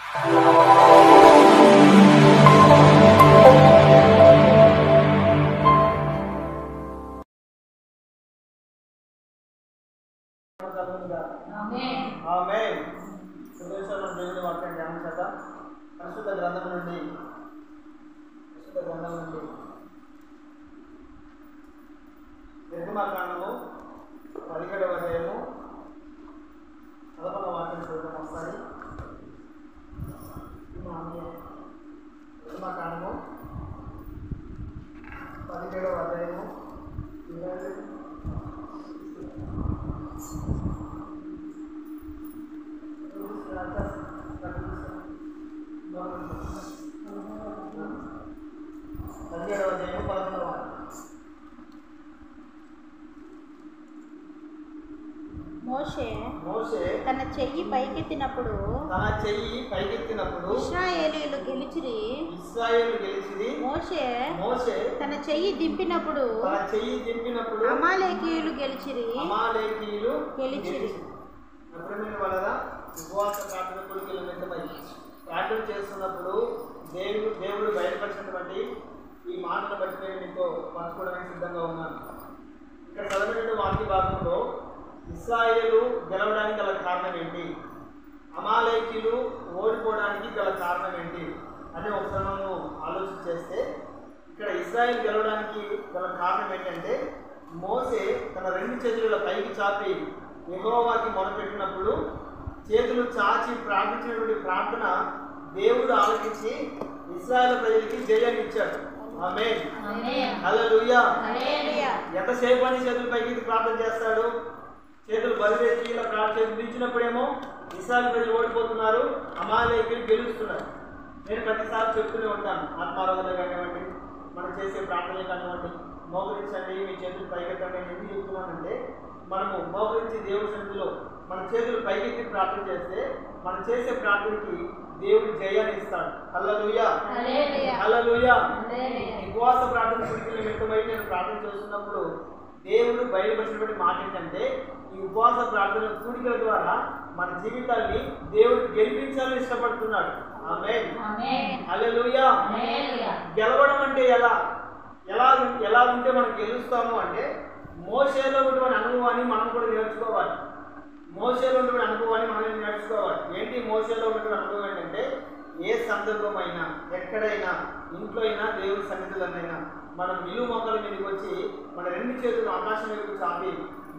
దేవుని వాక్యం ధ్యానం చేద్దాం. పరిశుద్ధ గ్రంథం నుండి నిర్గమకాండము 17వ అధ్యాయము 11వ వాక్యం చూడటం ఒకసారి. నిర్గమకాండము 17వ అధ్యాయము మోషే తన చెయ్యి పైకెత్తినప్పుడు ఇశ్రాయేలీయులు గెలిచిరి. మోషే తన చెయ్యి దింపినప్పుడు అమాలేకీయులు గెలిచిరి. ఉపవాస ప్రార్థన కోరికలు వ్యక్తమై ప్రార్థన చేస్తున్నప్పుడు దేవుడు బయలుపరిచినటువంటి ఈ మాటను బట్టి నేను మీతో పంచుకోవడానికి సిద్ధంగా ఉన్నాను. ఇక్కడ చదివిన వాక్య భాగంలో ఇశ్రాయేలు గెలవడానికి గల కారణం ఏంటి, అమాలేకీయులు ఓడిపోవడానికి గల కారణం ఏంటి అని ఒకసారి మనం ఆలోచన చేస్తే, ఇక్కడ ఇశ్రాయేలు గెలవడానికి గల కారణం ఏంటంటే, మోసే తన 2 చేతుల పైకి చాపి యెహోవాకి మొరపెట్టినప్పుడు చేతులు చాచి ప్రార్థించినటువంటి ప్రార్థన దేవుడు ఆలకించి ఇశ్రాయేలు ప్రజలకి జయాన్ని ఇచ్చాడు. ఆమేన్, హల్లెలూయా. ఎంతసేపు అని చేతులు పైకి ప్రార్థన చేస్తాడు? చేతులు బలివేసి ఇలా చేతులు దించినప్పుడేమో ఇశ్రాయేలు ప్రజలు ఓడిపోతున్నారు, అమాలేకీయులు గెలుస్తున్నారు. నేను ప్రతిసారి చెప్తూనే ఉంటాను, ఆత్మారాధన కానివ్వండి, మనం చేసే ప్రార్థనలు కానివ్వండి, మోకరించండి, మీ చేతులు పైకెత్తండి. నేను ఎందుకు చెప్తున్నానంటే, మనము మోకరించి దేవుడి సన్నిధిలో మన చేతులు పైకెత్తి ప్రార్థన చేస్తే మనం చేసే ప్రార్థనకి దేవుడు జయాన్ని ఇస్తాడు. హల్లెలూయా, హల్లెలూయా. ఉపవాస ప్రార్థన కోరికలు వ్యక్తమై నేను ప్రార్థన చేస్తున్నప్పుడు దేవుడు బయలుపరిచినటువంటి మాట ఏంటంటే, ఈ ఉపవాస ప్రార్థన కూడికల ద్వారా మన జీవితాన్ని దేవుడు గెలిపించాలని ఇష్టపడుతున్నాడు. ఆమేన్, హల్లెలూయా. గెలవడం అంటే ఎలా ఉంటే మనం గెలుస్తాము అంటే, మోషేలో ఉన్నటువంటి అనుభవాన్ని మనం కూడా నేర్చుకోవాలి. మోషేలో ఉన్నటువంటి అనుభవాన్ని మనం నేర్చుకోవాలి. ఏంటి మోషేలో ఉన్నటువంటి అనుభవం ఏంటంటే, ఏ సందర్భమైనా, ఎక్కడైనా, ఇంట్లో అయినా, దేవుడి సన్నిధిలోనైనా మనం నిలువు మొక్కల మీదకి వచ్చి మన 2 చేతులు ఆకాశం వైపు చాపి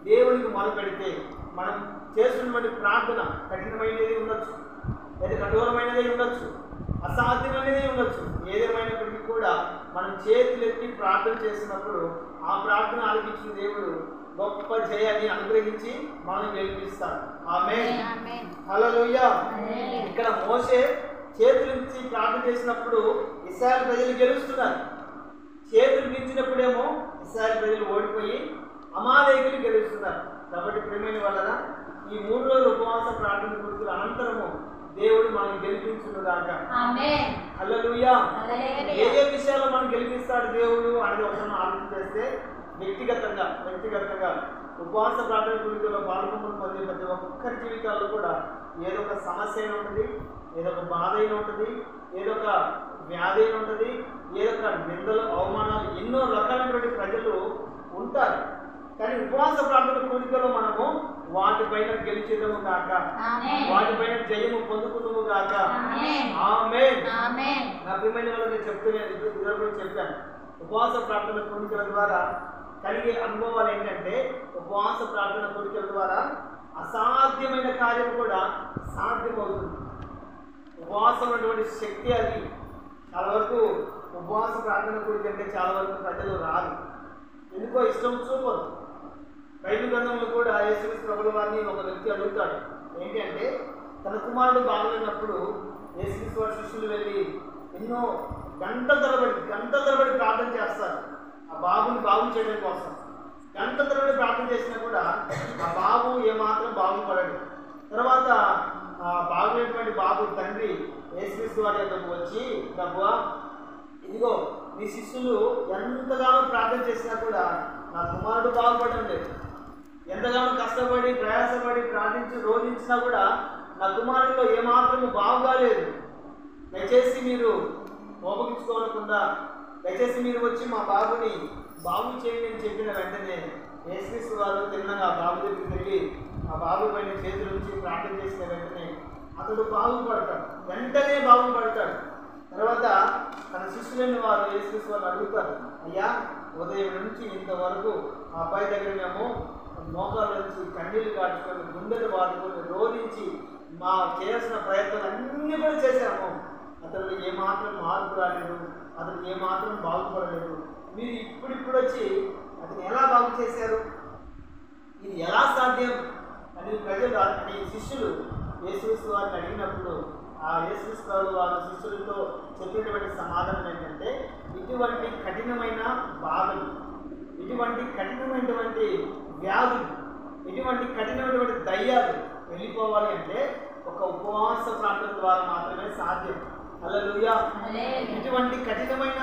దేవునికి మొదలుపెడితే మనం చేస్తున్నటువంటి ప్రార్థన కఠినమైనది ఉండొచ్చు, లేదా కఠోరమైనది ఉండొచ్చు, అసాధ్యమైనది ఉండొచ్చు. ఏదేమైనప్పటికీ కూడా మనం చేతులెత్తి ప్రార్థన చేసినప్పుడు ఆ ప్రార్థన ఆలకించిన దేవుడు గొప్ప జయాన్ని అనుగ్రహించి మనం గెలిపిస్తాడు. ఆమేన్, హల్లెలూయా. ఇక్కడ మోషే చేతులెత్తి ప్రార్థన చేసినప్పుడు ఇశ్రాయేలు ప్రజలు గెలుస్తున్నారు. చేతులు దించినప్పుడేమో ఇశ్రాయేలు ప్రజలు ఓడిపోయి అమాలేకీయులు గెలుస్తున్నారు. కాబట్టి ప్రియమైన వాళ్ళరా, ఈ 3 రోజుల ఉపవాస ప్రార్థన కోరికల అనంతరము దేవుడు మనం గెలిపించుగాక. ఆమేన్, హల్లెలూయా. ఏ విషయాల్లో మనం గెలిపిస్తాడు దేవుడు అనేది ఒకసారి ఆలోచన చేస్తే, వ్యక్తిగతంగా ఉపవాస ప్రార్థన కోరికల్లో పాల్గొని పొందే ప్రతి ఒక్కరి జీవితాల్లో కూడా ఏదో ఒక సమస్య అయినా ఉంటుంది, ఏదో ఒక బాధ అయినా ఉంటుంది, ఏదో ఒక వ్యాధి అయినా ఉంటుంది, ఏదో ఒక నిందలు, అవమానాలు, ఎన్నో రకాలైనటువంటి ప్రజలు ఉంటారు. కానీ ఉపవాస ప్రార్థన కోరికలో మనము వాటిపైన గెలిచేదము కాక, వాటిపైన జయము పొందుకుందాము కాక. ఆమేన్. నా ప్రియమైన వాళ్ళకి చెప్పాను, ఉపవాస ప్రార్థన కోరికల ద్వారా కలిగే అనుభవాలు ఏంటంటే, ఉపవాస ప్రార్థన కోరికల ద్వారా అసాధ్యమైన కార్యం కూడా సాధ్యమవుతుంది. ఉపవాసం ఉన్నటువంటి శక్తి అది. చాలా వరకు ఉపవాస ప్రార్థన కోరిక అంటే చాలా వరకు ప్రజలు రారు, ఎందుకో ఇష్టం చూపరు. బైబిల్ గ్రంథంలో కూడా యేసుక్రీస్తు ప్రభుల వారిని ఒక వ్యక్తి అడుగుతాడు. ఏంటి అంటే, తన కుమారుడు బాగలేనప్పుడు యేసుక్రీస్తు వారి శిష్యులు వెళ్ళి ఎన్నో గంటల తరబడి ప్రార్థన చేస్తారు ఆ బాబుని బాగు చేయడం కోసం. గంటల తరబడి ప్రార్థన చేసినా కూడా ఆ బాబు ఏమాత్రం బాగుపడడు. తర్వాత బాగులేనటువంటి బాబు తండ్రి యేసుక్రీస్తు వారి దగ్గరకు వచ్చి, ప్రభువా, ఇదిగో నీ శిష్యులు ఎంతగానో ప్రార్థన చేసినా కూడా నా కుమారుడు బాగుపడడం లేదు. ఎంతగానో కష్టపడి ప్రయాసపడి ప్రార్థించి రోధించినా కూడా నా కుమారుడిలో ఏమాత్రము బాగుగాలేదు, దయచేసి మీరు మోపగించుకోకుండా దయచేసి మీరు వచ్చి మా బాబుని బాగు చేయండి అని చెప్పిన వెంటనే యేసుక్రీస్తు వారు తిన్నగా ఆ బాబు దగ్గరికి వెళ్ళి ఆ బాబు పైన చేతులు ఉంచి ప్రార్థన చేసిన వెంటనే అతడు బాగుపడతాడు, వెంటనే బాగుపడతాడు. తర్వాత తన శిష్యులైన వారు యేసుక్రీస్తు వారిని అడుగుతారు, అయ్యా ఉదయం నుంచి ఇంతవరకు ఆ అబ్బాయి దగ్గర మేము మోకాళ్ళ నుంచి కన్నీళ్ళు కాచుకొని గుండెలు వాడుకొని రోధించి మా చేయాల్సిన ప్రయత్నాలు అన్నీ కూడా చేశాము, అతను ఏమాత్రం మార్పు రాలేదు, అతను ఏమాత్రం బాగుపడలేదు. మీరు ఇప్పుడిప్పుడు వచ్చి అతను ఎలా బాగు చేశారు, ఇది ఎలా సాధ్యం అని ప్రజలు అని శిష్యులు యేసుక్రీస్తు వారిని అడిగినప్పుడు ఆ యేసుక్రీస్తు వారు శిష్యులతో చెప్పినటువంటి సమాధానం ఏంటంటే, ఇటువంటి కఠినమైన బాధలు, ఇటువంటి కఠినమైనటువంటి వ్యాధులు, ఇటువంటి కఠినమైనటువంటి దయ్యాలు వెళ్ళిపోవాలి అంటే ఒక ఉపవాస ప్రార్థన ద్వారా మాత్రమే సాధ్యం. హల్లెలూయా. ఇటువంటి కఠినమైన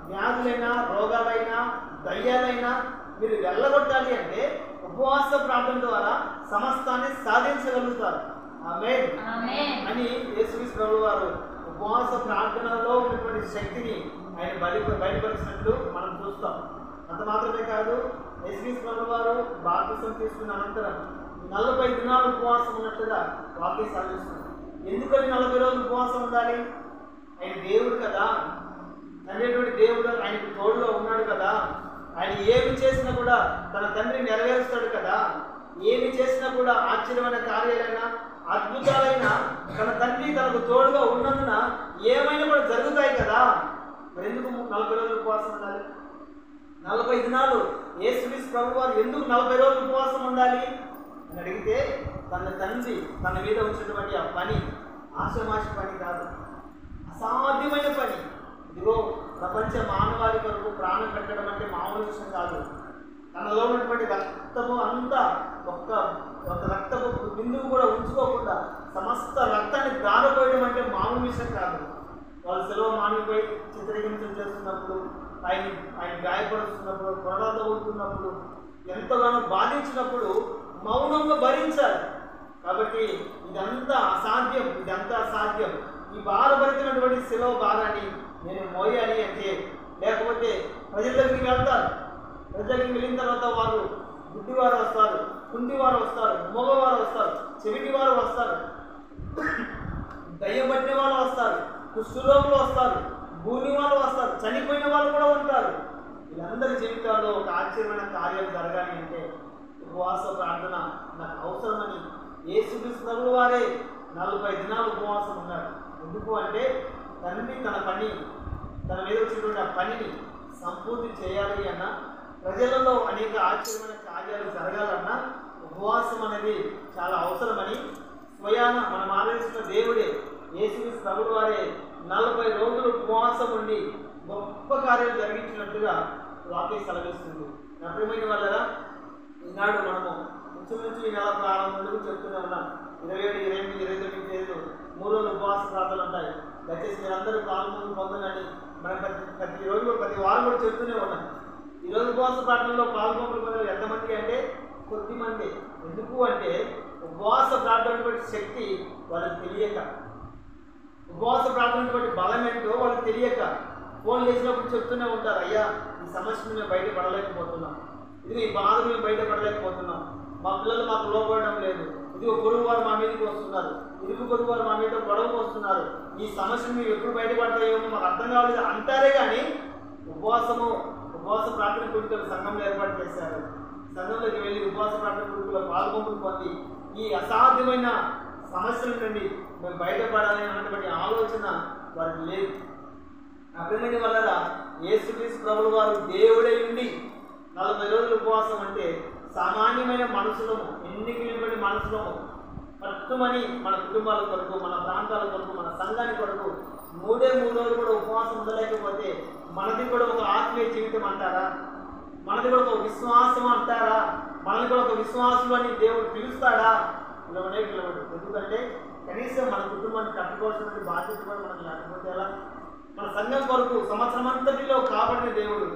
వ్యాధులైనా రోగాలైనా దయ్యాలైనా మీరు వెళ్ళగొట్టాలి అంటే ఉపవాస ప్రార్థన ద్వారా సమస్తాన్ని సాధించగలుగుతారు. ఆమేన్ అని యేసుక్రీస్తు ప్రభువు వారు ఉపవాస ప్రార్థనలో ఉన్నటువంటి శక్తిని ఆయన బయటపరిచినట్లు మనం చూస్తాం. అంత మాత్రమే కాదు, యేసుక్రీస్తు ప్రభువు వారు బాప్తిసం తీసుకున్న అనంతరం 40 దినాలు ఉపవాసం ఉన్నట్లుగా వాక్యం సాధిస్తుంది. ఎందుకని 40 రోజులు ఉపవాసం ఉండాలి? ఆయన దేవుడు కదా, తండ్రి దేవుడు, ఆయనకు తోడుగా ఉన్నాడు కదా, ఆయన ఏమి చేసినా కూడా తన తండ్రి నెరవేరుస్తాడు కదా, ఏమి చేసినా కూడా ఆశ్చర్యమైన కార్యాలైనా అద్భుతాలైనా తన తండ్రి తనకు తోడుగా ఉన్నందున ఏమైనా కూడా జరుగుతాయి కదా. మరి ఎందుకు 40 రోజులు ఉపవాసం ఉండాలి? 40 దినాలు యేసుక్రీస్తు ప్రభువు వారు ఎందుకు 40 రోజులు ఉపవాసం ఉండాలి అని అడిగితే, తన తండ్రి తన మీద వచ్చినటువంటి ఆ పని ఆశమాష పని కాదు, అసాధ్యమైన పని. ఇదిగో ప్రపంచ మానవాళి కొరకు ప్రాణం పెట్టడం అంటే మామూలు విషయం కాదు. తనలో ఉన్నటువంటి రక్తము అంతా ఒక్క రక్తపు బిందువు కూడా ఉంచుకోకుండా సమస్త రక్తాన్ని దారపోయడం అంటే మామూలు విషయం కాదు. వాళ్ళు సెలవు మానిపై చిత్రహింస చేస్తున్నప్పుడు, ఆయన గాయపడుతున్నప్పుడు, కొరడాలతో ఉంటున్నప్పుడు, ఎంతగానో బాధించినప్పుడు మౌనంగా భరించాలి. కాబట్టి ఇదంతా అసాధ్యం. ఈ భారభరితమైనటువంటి సెలవు భారాన్ని నేను మోయాలి అంటే, లేకపోతే ప్రజల దగ్గరికి వెళ్తారు. ప్రజల దగ్గరికి వెళ్ళిన తర్వాత వారు గుడ్డివారు వస్తారు, కుంటివారు వస్తారు, మగవారు వస్తారు, చెవిటివారు వస్తారు, దయ్యం పట్టిన వాళ్ళు వస్తారు, కుష్ఠరోగులు వస్తారు, భూమి వాళ్ళు వస్తారు, చనిపోయిన వాళ్ళు కూడా ఉంటారు. వీళ్ళందరి జీవితాల్లో ఒక ఆశ్చర్యమైన కార్యాలు జరగాలి అంటే ఉపవాస ప్రార్థన నాకు అవసరమని యేసుక్రీస్తు ప్రభువు వారే 40 దినాలు ఉపవాసం ఉన్నారు. ఎందుకు అంటే తండ్రి తన మీద వచ్చినటువంటి ఆ పనిని సంపూర్తి చేయాలి అన్న, ప్రజలలో అనేక ఆశ్చర్యమైన కార్యాలు జరగాలన్నా ఉపవాసం అనేది చాలా అవసరమని స్వయాన మనం ఆలోచిస్తున్న దేవుడే యేసుక్రీస్తు ప్రభువు వారే 40 రోజులు ఉపవాసం ఉండి గొప్ప కార్యాలు జరిగించినట్టుగా వాక్యం సెలవిస్తుంది. ప్రియమైన వాళ్ళరా, ఈనాడు మనము ఇంచుమించు ఈ నెల ప్రారంభంలో చెప్తూనే ఉన్నాం. 27, 28, 29 తేదీలు 3 రోజులు ఉపవాస ప్రార్థనలు ఉంటాయి. దయచేసి మీరందరూ పొందనని మనం ప్రతి వారం కూడా చెప్తూనే ఉన్నాం. ఈరోజు ఉపవాస ప్రార్థనలో పాల్గొనడం ఎంతమంది అంటే కొద్ది మంది. ఎందుకు అంటే ఉపవాస ప్రార్థన శక్తి వాళ్ళకి తెలియక, ఉపవాస ప్రార్థన బలం ఏంటో వాళ్ళకి తెలియక ఫోన్ చేసినప్పుడు చెప్తూనే ఉంటారు, అయ్యా ఈ సమస్యను మేము బయటపడలేకపోతున్నాం, ఇది ఈ బాధను మేము బయటపడలేకపోతున్నాం, మా పిల్లలు మాకు లోపడడం లేదు, ఇది పొరుగు వారు మా మీదకి వస్తున్నారు, ఇరుగు పొరుగు వారు మా మీద గొడవకు వస్తున్నారు, ఈ సమస్యను మేము ఎప్పుడు బయటపడతాయో మాకు అర్థం కావాలి అంటారే. కానీ ఉపవాస ప్రార్థన కూడికలు సంఘంలో ఏర్పాటు చేశారు. సంఘంలోకి వెళ్ళి ఉపవాస ప్రార్థన కూడికలో పాల్గొంపులు పొంది ఈ అసాధ్యమైన సమస్యల నుండి మేము బయటపడాలి అన్నటువంటి ఆలోచన వారికి లేదు. అభిమన్యు వల్ల యేసుక్రీస్తు ప్రభువు వారు దేవుడై ఉండి 40 రోజులు ఉపవాసం అంటే సామాన్యమైన మనుషులము, ఎన్నికైనటువంటి మనుషులము పట్టుమని మన కుటుంబాల కొరకు, మన ప్రాంతాల కొరకు, మన సంఘానికి కొరకు 3 రోజులు కూడా ఉపవాసం ఉండలేకపోతే మనది కూడా ఒక ఆత్మీయ జీవితం అంటారా? మనది కూడా ఒక విశ్వాసం అంటారా? మనది కూడా ఒక విశ్వాసులు అని దేవుడు పిలుస్తాడా? పిలవడు. ఎందుకంటే కనీసం మన కుటుంబాన్ని కట్టుకోవాల్సిన బాధ్యత కూడా మనకు లేకపోతే ఎలా? మన సంఘం కొరకు సంవత్సరం అంతటిలో కాబడిన దేవుడు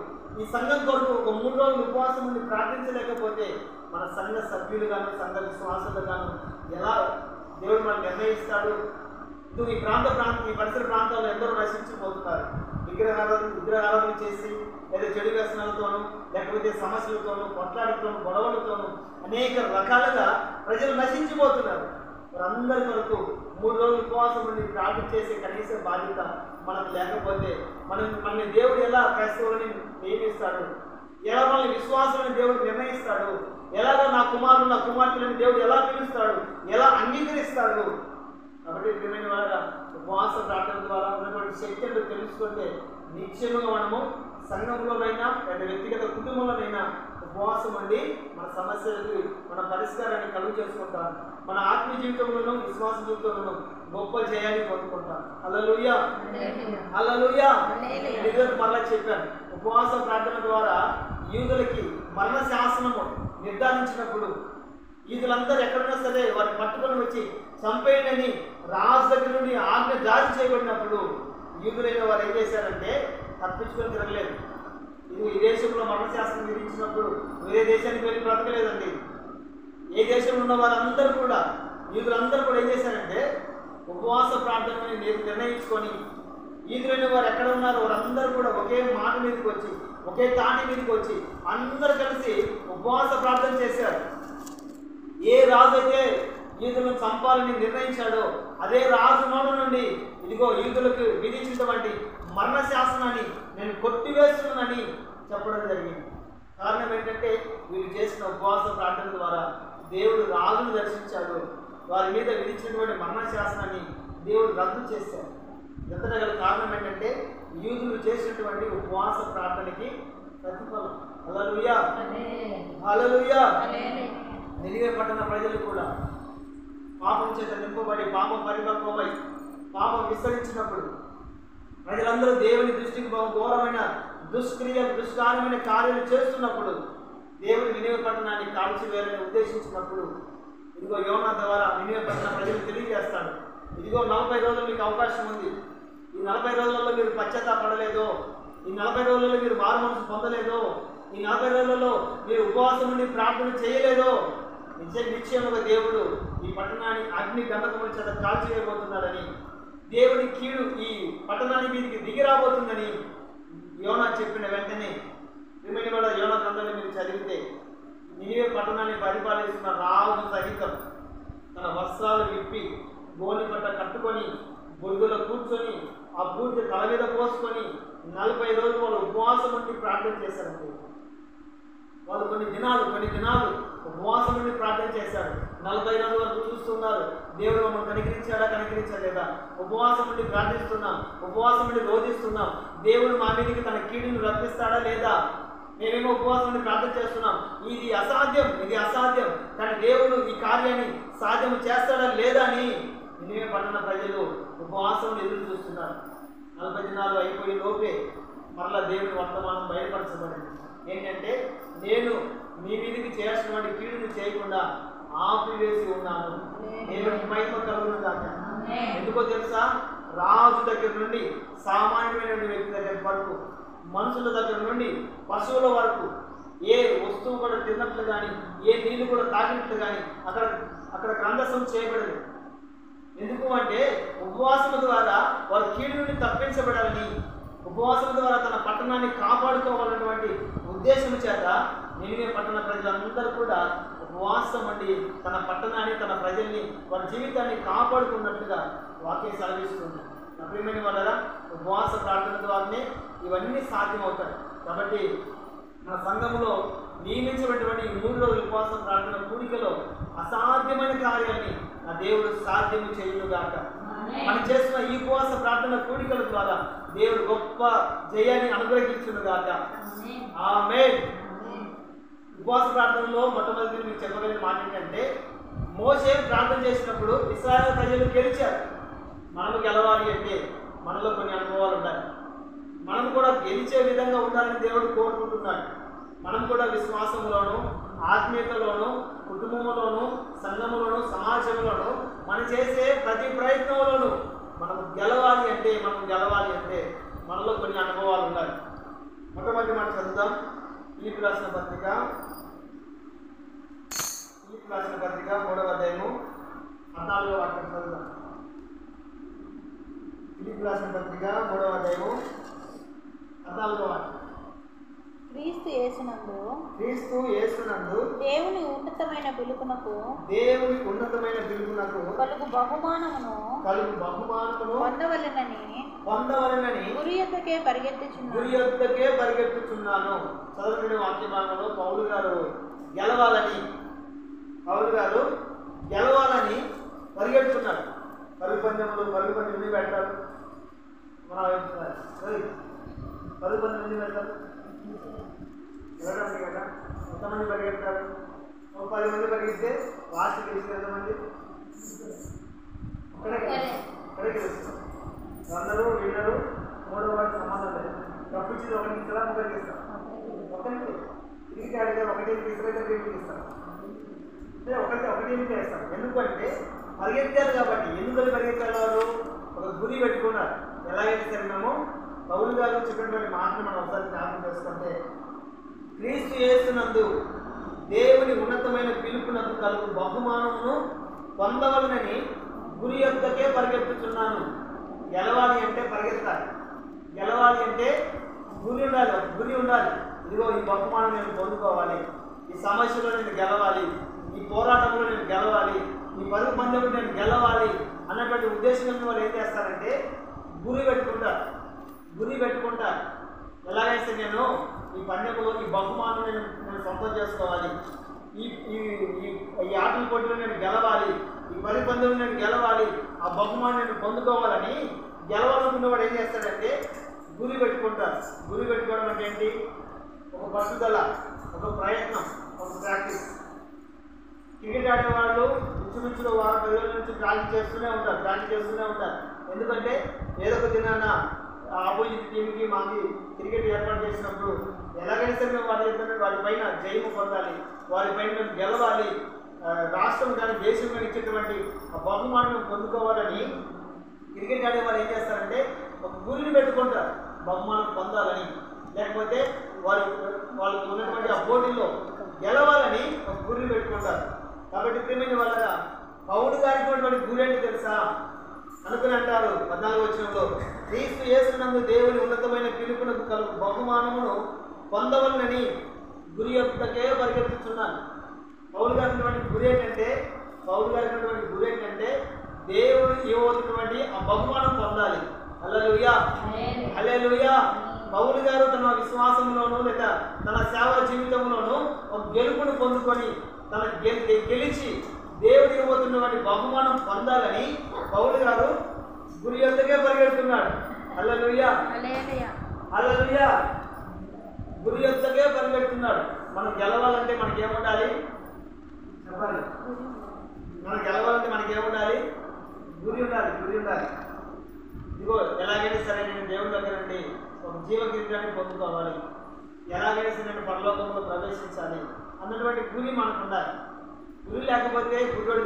ఈ సంఘం కొరకు ఒక 3 రోజులు ఉపవాసం ఉండి ప్రార్థించలేకపోతే మన సంఘ సభ్యులు గాను, సంఘ విశ్వాసులు గాను ఎలా దేవుడు మనల్ని నిర్ణయిస్తాడు. నువ్వు ఈ పరిసర ప్రాంతాల్లో ఎందరో నశించిపోతున్నారు. విగ్రహారాధన చేసి లేదా చెడు వ్యసనాలతోనూ లేకపోతే సమస్యలతోనూ కొట్లాటతోనూ గొడవలతోనూ అనేక రకాలుగా ప్రజలు నశించిపోతున్నారు. వారందరి కొరకు 3 రోజులు ఉపవాసం ఉండి ప్రార్థన చేసే కనీస బాధ్యత మనకు లేకపోతే మనల్ని దేవుడు ఎలా క్రైస్తవులని నియమిస్తాడు? ఎలా మనల్ని విశ్వాసాన్ని దేవుడు నిర్ణయిస్తాడు? ఎలాగో నా కుమారుడు నా కుమార్తెలను దేవుడు ఎలా పిలుస్తాడు? ఎలా అంగీకరిస్తాడు? కాబట్టి ప్రియమైన వారా, ఉపవాస ప్రార్థన ద్వారా ఉన్నటువంటి శక్తిని తెలుసుకుంటే నిశ్చయంగా మనము సంఘంలోనైనా లేదా వ్యక్తిగత కుటుంబంలోనైనా ఉపవాసం అండి మన సమస్యలకి మన పరిష్కారాన్ని కలుగు చేసుకుంటాం. మన ఆత్మీయ జీవితంలోనూ విశ్వాస జీవితంలోనూ గొప్ప జయాన్ని పొందుకుంటాం. హల్లెలూయా, హల్లెలూయా. మరలా చెప్పాను, ఉపవాస ప్రార్థన ద్వారా యూదులకి మరణ శాసనము నిర్ధారించినప్పుడు యూదులందరూ ఎక్కడున్నా సరే వారిని పట్టుకొని వచ్చి చంపేయనని రాజు దగ్గర నుండి ఆజ్ఞ జారీ చేయబడినప్పుడు యూదులైన వారు ఏం చేశారంటే తప్పించుకొని తిరగలేదు. ఇది ఈ దేశంలో మరణశాస్త్రం విధించినప్పుడు వేరే దేశానికి వెళ్ళి బ్రతకలేదండి. ఏ దేశంలో ఉన్న వారందరూ కూడా యూదులందరూ కూడా ఏం చేశారంటే ఉపవాస ప్రార్థనని నిర్ణయించుకొని యూదులైన వారు ఎక్కడ ఉన్నారో వారందరూ కూడా ఒకే మాట మీదకి వచ్చి ఒకే తాటి మీదకి వచ్చి అందరూ కలిసి ఉపవాస ప్రార్థన చేశారు. ఏ రాజు అయితే యూదులను చంపాలని నిర్ణయించాడో అదే రాజు నోట నుండి ఇదిగో యూదులకు విధించినటువంటి మరణ శాసనాన్ని నేను కొట్టివేస్తున్నానని చెప్పడం జరిగింది. కారణం ఏంటంటే వీళ్ళు చేసిన ఉపవాస ప్రార్థన ద్వారా దేవుడు రాజును దర్శించాడు. వారి మీద విధించినటువంటి మరణ శాసనాన్ని దేవుడు రద్దు చేశాడు. ఎంతట గల కారణం ఏంటంటే యూదులు చేసినటువంటి ఉపవాస ప్రార్థనకి ప్రతిఫలం. హల్లెలూయా, హల్లెలూయా. నినివే పట్టణ ప్రజలు కూడా పాపం చేత నింపబడి పాపం పరిపక్వమై పాపం విస్తరించినప్పుడు ప్రజలందరూ దేవుని దృష్టికి ఘోరమైన దుష్కార్యమైన కార్యాలు చేస్తున్నప్పుడు దేవుడు నినివే పట్టణాన్ని కాల్చివేయాలని ఉద్దేశించినప్పుడు ఇదిగో యోనా ద్వారా నినివే పట్టణ ప్రజలు తెలియజేస్తాడు. ఇదిగో 40 రోజులు మీకు అవకాశం ఉంది. ఈ 40 రోజులలో మీరు పశ్చాత్తాపడలేదో, ఈ 40 రోజులలో మీరు మారు మనసు పొందలేదో, ఈ 40 రోజులలో మీరు ఉపవాసం నుండి ప్రార్థన చేయలేదో నిశ్చయముగా దేవుడు ఈ పట్టణాన్ని అగ్ని గంధకముల చేత కాల్చివేయబోతున్నాడని, దేవుడి కీడు ఈ పట్టణాన్ని మీదకి దిగి రాబోతుందని యోనా చెప్పిన వెంటనే రిమైన్ కూడా యోనా గ్రంథాన్ని మీరు చదివితే నినివే పట్టణాన్ని పరిపాలిస్తున్న రాజు సహితం తన వస్త్రాలు విప్పి గోని పట్ట కట్టుకొని బురదలో కూర్చొని ఆ బూడిద తల మీద పోసుకొని 40 రోజులు వాళ్ళు ఉపవాసం ఉండి ప్రార్థన చేశారంటే వాళ్ళు కొన్ని దినాలు ఉపవాసం నుండి ప్రార్థన చేశారు. 40 రోజుల వరకు చూస్తున్నారు దేవుడు మమ్మల్ని కనికరించలేదా? ఉపవాసం నుండి ప్రార్థిస్తున్నాం, ఉపవాసం నుండి రోధిస్తున్నాం, దేవుడు మా మీదకి తన కీడును రప్పిస్తాడా లేదా? మేమేమో ఉపవాసం నుండి ప్రార్థన చేస్తున్నాం, ఇది అసాధ్యం, కానీ దేవుడు ఈ కార్యాన్ని సాధ్యం చేస్తాడా లేదా అని నినివే పట్టణ ప్రజలు ఉపవాసం ఎదురు చూస్తున్నారు. 40 దినాలు అయిపోయి లోపే మరలా దేవుని వర్తమానం బయలుపరచబడింది. ఏంటంటే నేను మీ మీదకి చేయాల్సినటువంటి కీడును చేయకుండా ఆపివేసి ఉన్నాను. దేవునికి మహిమ కలుగును గాక. ఎందుకో తెలుసా? రాజు దగ్గర నుండి సామాన్యమైన వ్యక్తి దగ్గర వరకు, మనుషుల దగ్గర నుండి పశువుల వరకు ఏ వస్తువు కూడా తిన్నట్లు కానీ ఏ నీళ్లు కూడా తాగినట్లు కానీ అక్కడ గ్రంథస్థం చేయబడదు. ఎందుకు అంటే ఉపవాసం ద్వారా వారి కీడు నుండి తప్పించబడాలని, ఉపవాసం ద్వారా తన పట్టణాన్ని కాపాడుకోవాలన్నటువంటి ఉద్దేశం చేత నినివే పట్టణ ప్రజలందరూ కూడా ఉపవాసం అండి తన పట్టణాన్ని తన ప్రజల్ని వారి జీవితాన్ని కాపాడుకున్నట్లుగా వాక్యం సెలవిస్తుంది. ప్రియమైన వాళ్ళరా, ఉపవాస ప్రార్థన ద్వారానే ఇవన్నీ సాధ్యమవుతాయి. కాబట్టి మన సంఘంలో నియమించినటువంటి 3 రోజుల ఉపవాస ప్రార్థన కూడికలో అసాధ్యమైన కార్యాన్ని నా దేవుడు సాధ్యము చేయునుగాక. మనం చేస్తున్న ఈ ఉపవాస ప్రార్థన కూడికల ద్వారా దేవుడు గొప్ప జయాన్ని అనుగ్రహించునుగాక. ఆమేన్. ఉపవాస ప్రార్థనలో మొట్టమొదటి మీకు చెప్పగలిగిన మాట ఏంటంటే, మోషే ప్రార్థన చేసినప్పుడు ఇశ్రాయేలు ప్రజలు గెలిచారు. మనము గెలవాలి అంటే మనలో కొన్ని అనుభవాలు ఉండాలి. మనం కూడా గెలిచే విధంగా ఉండాలని దేవుడు కోరుకుంటున్నాడు. మనం కూడా విశ్వాసంలోను, ఆత్మీయతలోను, కుటుంబంలోను, సంఘములోను, సమాజంలోను మనం చేసే ప్రతి ప్రయత్నంలోనూ మనం గెలవాలి అంటే మనలో కొన్ని అనుభవాలు ఉండాలి. మొట్టమొదటి మనం చదువుతాం. ఫిలిప్పీ రాసిన పత్రిక 3వ అధ్యాయము 14వ ఫిలిప్పీయులకు రాసిన పత్రిక 3వ అధ్యాయము 14వ వాక్యం. క్రీస్తు యేసునందు దేవుని ఉన్నతమైన పిలుపునకు కలుగు బహుమానమును పొందవలెనని గురి యొద్దకే పరిగెత్తుచున్నాను. చదవబడిన వాక్య భాగంలో పౌలు గారు గెలవాలని పరిగెడుతున్నాడు. పరుగు పందెం ఎందుకు పెడతారు? మన పరుగు పందెం ఎందుకు పెడతారు? ఎవరండి కదా, ఎంతమంది పరిగెడతారు? 10 మంది పరిగెడితే లాస్ట్ గెలిచిన ఎంతమంది? ఒక్కడే గెలుస్తారు. అందరూ విన్నరు, 3వ వాడికి సంబంధం లేదు. తప్పించింది ఒకరికి ఇస్తారా, ముగ్గురికి ఇస్తారు? ఒకరికి తిరిగి అడిగారు, ఒకటి తీసుకురైతే టీంకి ఇస్తారు. ఒకటి చేస్తారు. ఎందుకంటే పరిగెత్తారు కాబట్టి. ఎందుకని పరిగెత్తారు వారు? ఒక గురి పెట్టుకున్నారు. ఎలాగైతే సరే మేము పౌలు గారు చెప్పినటువంటి మాటలు మనం ఒకసారి జ్ఞాపకం చేసుకుంటే, క్రీస్తు యేసునందు దేవుని ఉన్నతమైన పిలుపునకు కలుగు బహుమానమును పొందవలనని గురి యొద్దకే పరిగెత్తుచున్నాను. గెలవాలి అంటే పరిగెత్తాలి. గెలవాలి అంటే గురి ఉండాలి. ఇదిగో ఈ బహుమానం నేను పొందుకోవాలి, ఈ సమస్యలో నేను గెలవాలి, ఈ పోరాటంలో నేను గెలవాలి, ఈ పరుగు పందెంలో నేను గెలవాలి అన్నటువంటి ఉద్దేశంలో వాళ్ళు ఏం చేస్తారంటే గురి పెట్టుకుంటారు. ఎలాగైతే నేను ఈ పందెంలో ఈ బహుమానం నేను సొంతం చేసుకోవాలి, ఈ ఆటల పోటీలో నేను గెలవాలి, ఈ పరుగు పందెంలో నేను గెలవాలి, ఆ బహుమానం నేను పొందుకోవాలని గెలవాలనుకున్నవాడు ఏం చేస్తాడంటే గురి పెట్టుకుంటారు. గురి పెట్టుకోవడం అంటే ఏంటి? ఒక పట్టుదల, ఒక ప్రయత్నం, ఒక ప్రాక్టీస్. క్రికెట్ ఆడేవాళ్ళు ఇంచుమించులో 10 రోజుల నుంచి ప్రాక్టీస్ చేస్తూనే ఉంటారు. ఎందుకంటే ఏదో ఒక దినాన ఆపోజిట్ టీంకి మాకు క్రికెట్ ఏర్పాటు చేసినప్పుడు ఎలాగైనా సరే మేము వారి పైన జయము పొందాలి, వారి పైన మేము గెలవాలి, రాష్ట్రం కానీ దేశం కానీ ఇచ్చేటువంటి ఆ బహుమానం పొందుకోవాలని క్రికెట్ ఆడేవారు ఏం చేస్తారంటే ఒక గురిని పెట్టుకుంటారు, బహుమానం పొందాలని. లేకపోతే వాళ్ళకి ఉన్నటువంటి ఆ పోటీల్లో గెలవాలని ఒక గురిని పెట్టుకుంటారు. కాబట్టి ప్రియమైన వాళ్ళగా పౌలు గారికి ఉన్నటువంటి గురి ఏంటి తెలుసా? అనుకుని అంటారు 14వ వచనంలో, క్రీస్తు యేసునందు దేవుని ఉన్నతమైన పిలుపునకు కలుగు బహుమానమును పొందవలనని గురి యొద్దకే పరిగెత్తుచున్నాను. పౌలు గారికి గురి ఏంటంటే దేవుడు ఇవ్వబోతున్నటువంటి ఆ బహుమానం పొందాలి. హల్లెలూయా. పౌలు గారు తన విశ్వాసంలోనూ లేదా తన సేవా జీవితంలోనూ ఒక గెలుపును పొందుకొని గెలిచి దేవుడు ఇవ్వబోతున్నటువంటి బహుమానం పొందాలని పౌలు గారు గురి యొద్దకే పరిగెడుతున్నాడు. హల్లెలూయా. గురి యొద్దకే పరిగెడుతున్నాడు. మనం గెలవాలంటే మనకేముండాలి? చెప్పాలి. మనం గెలవాలంటే మనకేముండాలి? గురి ఉండాలి. ఇదిగో ఎలాగైనా సరే నేను దేవుడి దగ్గర నుండి ఒక జీవ కిరీటాన్ని పొందుకోవాలి, ఎలాగైనా సరే నేను పరలోకంలో ప్రవేశించాలి అన్నటువంటి గురి మనకు ఉండాలి. గురి లేకపోతే గుడ్డోడి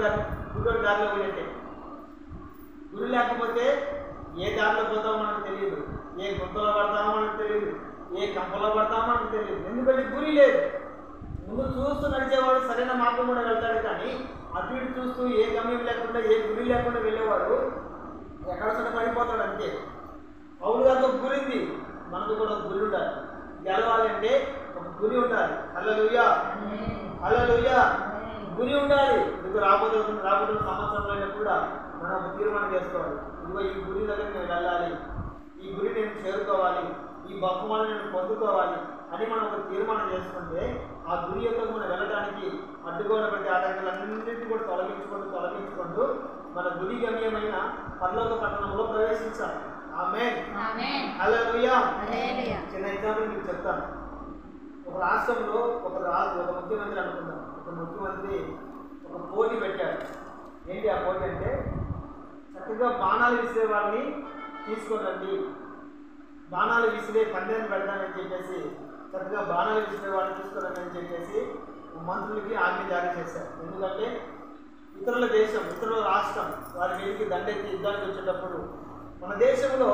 దారిలో వెళ్ళే. గురి లేకపోతే ఏ దారిలో పోతామో మనకు తెలియదు, ఏ గుంతలో పడతామో మనకు తెలియదు, ఏ కంపలో పడతామో మనకు తెలియదు. ఎందుకంటే గురి లేదు. ముందు చూస్తూ నడిచేవాడు సరైన మార్గం కూడా వెళ్తాడు, కానీ అటు ఇటు చూస్తూ ఏ గమ్యం లేకుండా ఏ గురి లేకుండా వెళ్ళేవాడు ఎక్కడ చోట పడిపోతాడు అంతే. పౌలు గారితో గురి ఉంది, మనకు కూడా ఒక గురి ఉండాలి. గెలవాలి అంటే ఒక గురి ఉండాలి. హల్లెలూయా. గురి ఉండాలి. ఇది రాబోతున్న సంవత్సరంలో కూడా మనం ఒక తీర్మానం చేసుకోవాలి. ఇదిగో ఈ గురి దగ్గర నేను వెళ్ళాలి, ఈ గురి నేను చేరుకోవాలి, ఈ బహుమానం నేను పొందుకోవాలి అని మనం ఒక తీర్మానం చేసుకుంటే ఆ గురి యొక్క మనం వెళ్ళడానికి అడ్డుకోనబట్టి ఆటంకాలన్నింటినీ కూడా తొలగించుకుంటూ మన గురి గమ్యమైన పరలోక పట్టణంలో ప్రవేశించాలి. ఆమేన్. హల్లెలూయా. చిన్న ఎగ్జాంపుల్ మీకు చెప్తాను. ఒక రాష్ట్రంలో ఒక ముఖ్యమంత్రి అనుకుందాం. ఒక ముఖ్యమంత్రి ఒక పోటీ పెట్టాడు. ఏంటి ఆ పోటీ అంటే, చక్కగా బాణాలు విసిరే వాళ్ళని తీసుకురండి, బాణాలు విసిరే పందెం పెడతానని చెప్పేసి చక్కగా బాణాలు విసిరే వాళ్ళని తీసుకురండి అని చెప్పేసి మంత్రులకి ఆజ్ఞ జారీ చేశారు. ఎందుకంటే ఇతరుల రాష్ట్రం వారి మీదకి దండెత్తి యుద్ధానికి వచ్చేటప్పుడు మన దేశంలో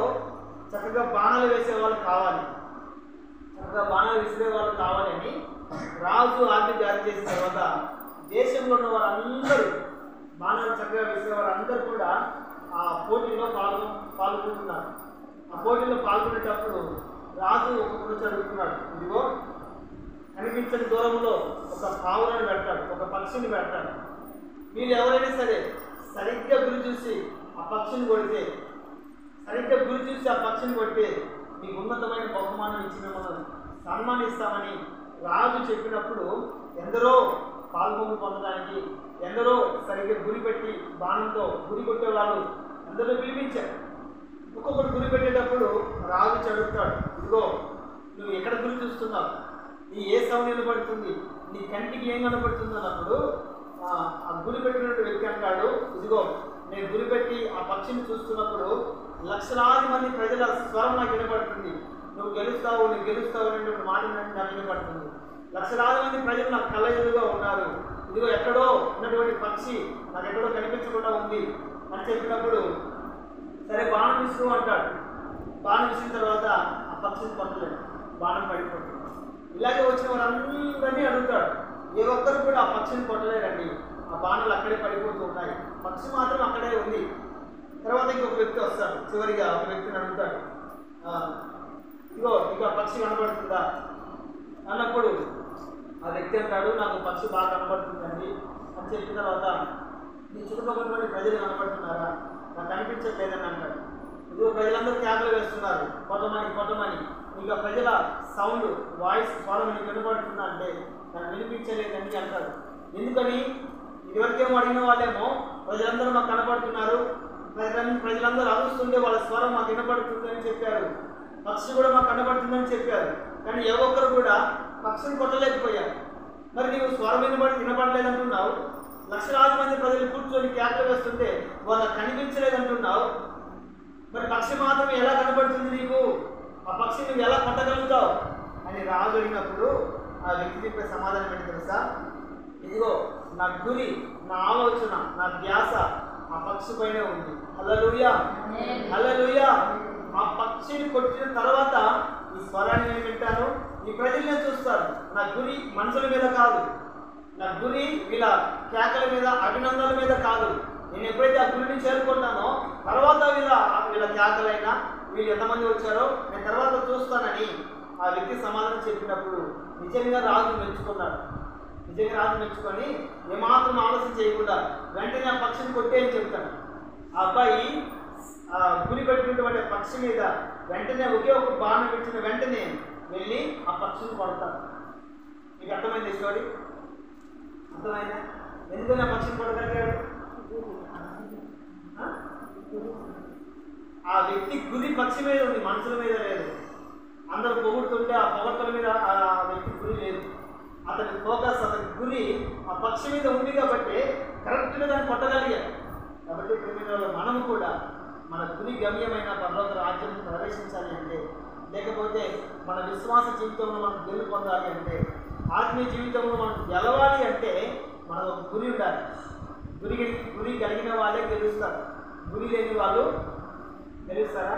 చక్కగా బాణాలు వేసే వాళ్ళు కావాలి, చక్కగా బాణాలు విసిరే వాళ్ళు కావాలి అని రాజు ఆజ్ఞ జారీ చేసిన తర్వాత దేశంలో ఉన్న వారందరూ బాణాలు చక్కగా విసిరే వారందరూ కూడా ఆ ఆ పోటీలో పాల్గొంటున్నారు. ఆ పోటీలో పాల్గొనేటప్పుడు రాజు ఒక అడుగుతున్నాడు, ఇదిగో కనిపించని దూరంలో ఒక పావులను పెడతాడు, ఒక పక్షిని పెడతాడు. మీరు ఎవరైనా సరే సరిగ్గా గురి చూసి ఆ పక్షిని కొడితే మీకు ఉన్నతమైన బహుమానం ఇచ్చి మిమ్మల్ని సన్మానిస్తామని రాజు చెప్పినప్పుడు ఎందరో పాల్గొని పొందడానికి, ఎందరో సరిగ్గా గురి పెట్టి బాణంతో గురి కొట్టే వాళ్ళు అందరూ పిలిపించారు. ఒక్కొక్కరు గురి పెట్టేటప్పుడు రాజు చదువుతాడు, ఇదిగో నువ్వు ఎక్కడ గురి చూస్తున్నావు, నీ ఏ సౌండ్ వినపడుతుంది, నీ కంటికి ఏం కనపడుతుంది అన్నప్పుడు ఆ గురి పెట్టినటువంటి వ్యక్తి అంటాడు, ఇదిగో నేను గురి పెట్టి ఆ పక్షిని చూస్తున్నప్పుడు లక్షలాది మంది ప్రజల స్వరం నాకు వినపడుతుంది, నువ్వు గెలుస్తావు అనేటువంటి మాట నాకు వినపడుతుంది. లక్షలాది మంది ప్రజలు నాకు కళ్ళ ఎదురుగా ఉన్నారు, ఇదిగో ఎక్కడో ఉన్నటువంటి పక్షి నాకు ఎక్కడో కనిపించకుండా ఉంది అని చెప్పినప్పుడు సరే బాణం విసురు అంటాడు. బాణం విసిరిన తర్వాత ఆ పక్షిని కొట్టలేదు, బాణం పడిపోతుంది. ఇలాగే వచ్చిన వారందరినీ అడుగుతాడు, ఏ ఒక్కరు కూడా ఆ పక్షిని కొట్టలేరండి, ఆ బాణాలు అక్కడే పడిపోతూ ఉన్నాయి, పక్షి మాత్రం అక్కడే ఉంది. తర్వాత ఇంకొక వ్యక్తి వస్తాడు, చివరిగా ఒక వ్యక్తిని అడుగుతాడు, ఇదిగో ఇక పక్షి కనబడుతుందా అన్నప్పుడు ఆ వ్యక్తి అంటాడు, నాకు పక్షి బాగా కనబడుతుందండి అని చెప్పిన తర్వాత నీ చుట్టుపక్కల ప్రజలు కనబడుతున్నారా, నాకు కనిపించట్లేదని అంటాడు. ఇదిగో ప్రజలందరూ కేకలు వేస్తున్నారు, కొట్టమని ఇక ప్రజల సౌండ్ వాయిస్ స్వరం నీకు వినపడుతుందా అంటే నాకు వినిపించలేదండి అంటాడు. ఎందుకని ఇదివరకేమో అడిగిన వాళ్ళేమో ప్రజలందరూ మాకు కనపడుతున్నారు, ప్రజలందరూ అరుస్తుంటే వాళ్ళ స్వరం మాకు వినపడుతుందని చెప్పారు, పక్షి కూడా మాకు కనబడుతుందని చెప్పారు, కానీ ఏ ఒక్కరు కూడా పక్షిని కొట్టలేకపోయారు. మరి నీవు స్వరం వినపడలేదంటున్నావు, లక్షలాది మంది ప్రజలు కూర్చొని కేకలు వేస్తుంటే వాళ్ళకి కనిపించలేదంటున్నావు, మరి పక్షి మాత్రం ఎలా కనబడుతుంది నీకు, ఆ పక్షి నువ్వు ఎలా కొట్టగలుగుతావు అని రాజు అడిగినప్పుడు ఆ వ్యక్తి చెప్పే సమాధానం ఏంటి తెలుసా, ఇదిగో నా గురి, నా ఆలోచన, నా ధ్యాస ఆ పక్షి పైనే ఉంది. హల్లెలూయా హల్లెలూయా. ఆ పక్షిని కొట్టిన తర్వాత ఈ స్వరాన్ని నేను వింటాను, ఈ ప్రజల్ని చూస్తాను. నా గురి మనుషుల మీద కాదు, నా గురి వీళ్ళ కేకల మీద అభినందనల మీద కాదు. నేను ఎప్పుడైతే ఆ గురిని చేరుకుంటానో తర్వాత వీళ్ళ కేకలైనా వీళ్ళు ఎంతమంది వచ్చారో నేను తర్వాత చూస్తానని ఆ వ్యక్తి సమాధానం చెప్పినప్పుడు నిజంగా రాజు మెచ్చుకున్నాడు. నిజంగా రాజు మెచ్చుకొని ఏమాత్రం ఆలోచన చేయకుండా వెంటనే ఆ పక్షిని కొట్టేయని చెప్తాడు. ఆ అబ్బాయి ఆ గురి పెట్టినటువంటి పక్షి మీద వెంటనే ఒకే ఒక బాణం పెట్టిన వెంటనే వెళ్ళి ఆ పక్షిని కొడతాడు. మీకు అర్థమైంది స్టోరీ? అర్థమైందా? ఎందుకని ఆ పక్షిని కొట్టగలిగాడు? ఆ వ్యక్తి గురి పక్షి మీద ఉంది, మనుషుల మీద లేదు. అందరూ పొగుడుతుంటే ఆ పొగడ్తల మీద ఆ వ్యక్తి గురి లేదు. అతని ఫోకస్, అతని గురి ఆ పక్షి మీద ఉంది కాబట్టి కరెక్ట్గా దాన్ని కొట్టగలిగాడు. కాబట్టి ప్రేమికులలో మనము కూడా మన గురి గమ్యమైన పరలోక రాజ్యం ప్రవేశించాలి అంటే, లేకపోతే మన విశ్వాస జీవితంలో మనం గెలు పొందాలి అంటే, ఆత్మీయ జీవితంలో మనం గెలవాలి అంటే మన ఒక గురి ఉండాలి. గురి కలిగిన వాళ్ళే గెలుస్తారు, గురి లేని వాళ్ళు గెలుస్తారా?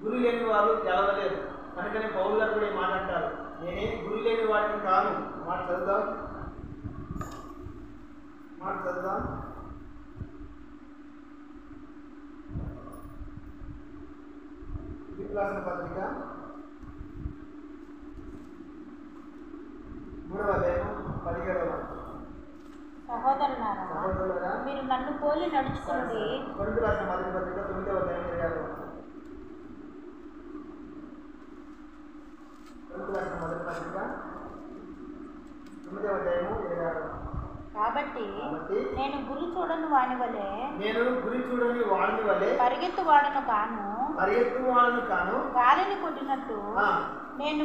గురి లేని వాళ్ళు గెలవలేరు. కనుకనే పౌలు గారు కూడా ఈ మాట అంటారు, నేనేం గురి లేని వాటిని కాను. మాట చదువుదాం. రాసిన పత్రిక 3వ అధ్యాయం 17వ వచనం. సహోదరులారా, మీరు నన్ను పోలి నడుచుకోండి. కొరింథీయులకు రాసిన మొదటి పత్రిక 9వ అధ్యాయం 26వ వచనం. కొరింథీయులకు రాసిన మొదటి పత్రిక 9వ అధ్యాయం 26వ వచనం. కాబట్టి నేను గురి చూడని వాని వలె పరిగెత్తు వాడను కాను, గాలిని కొట్టినట్టు నేను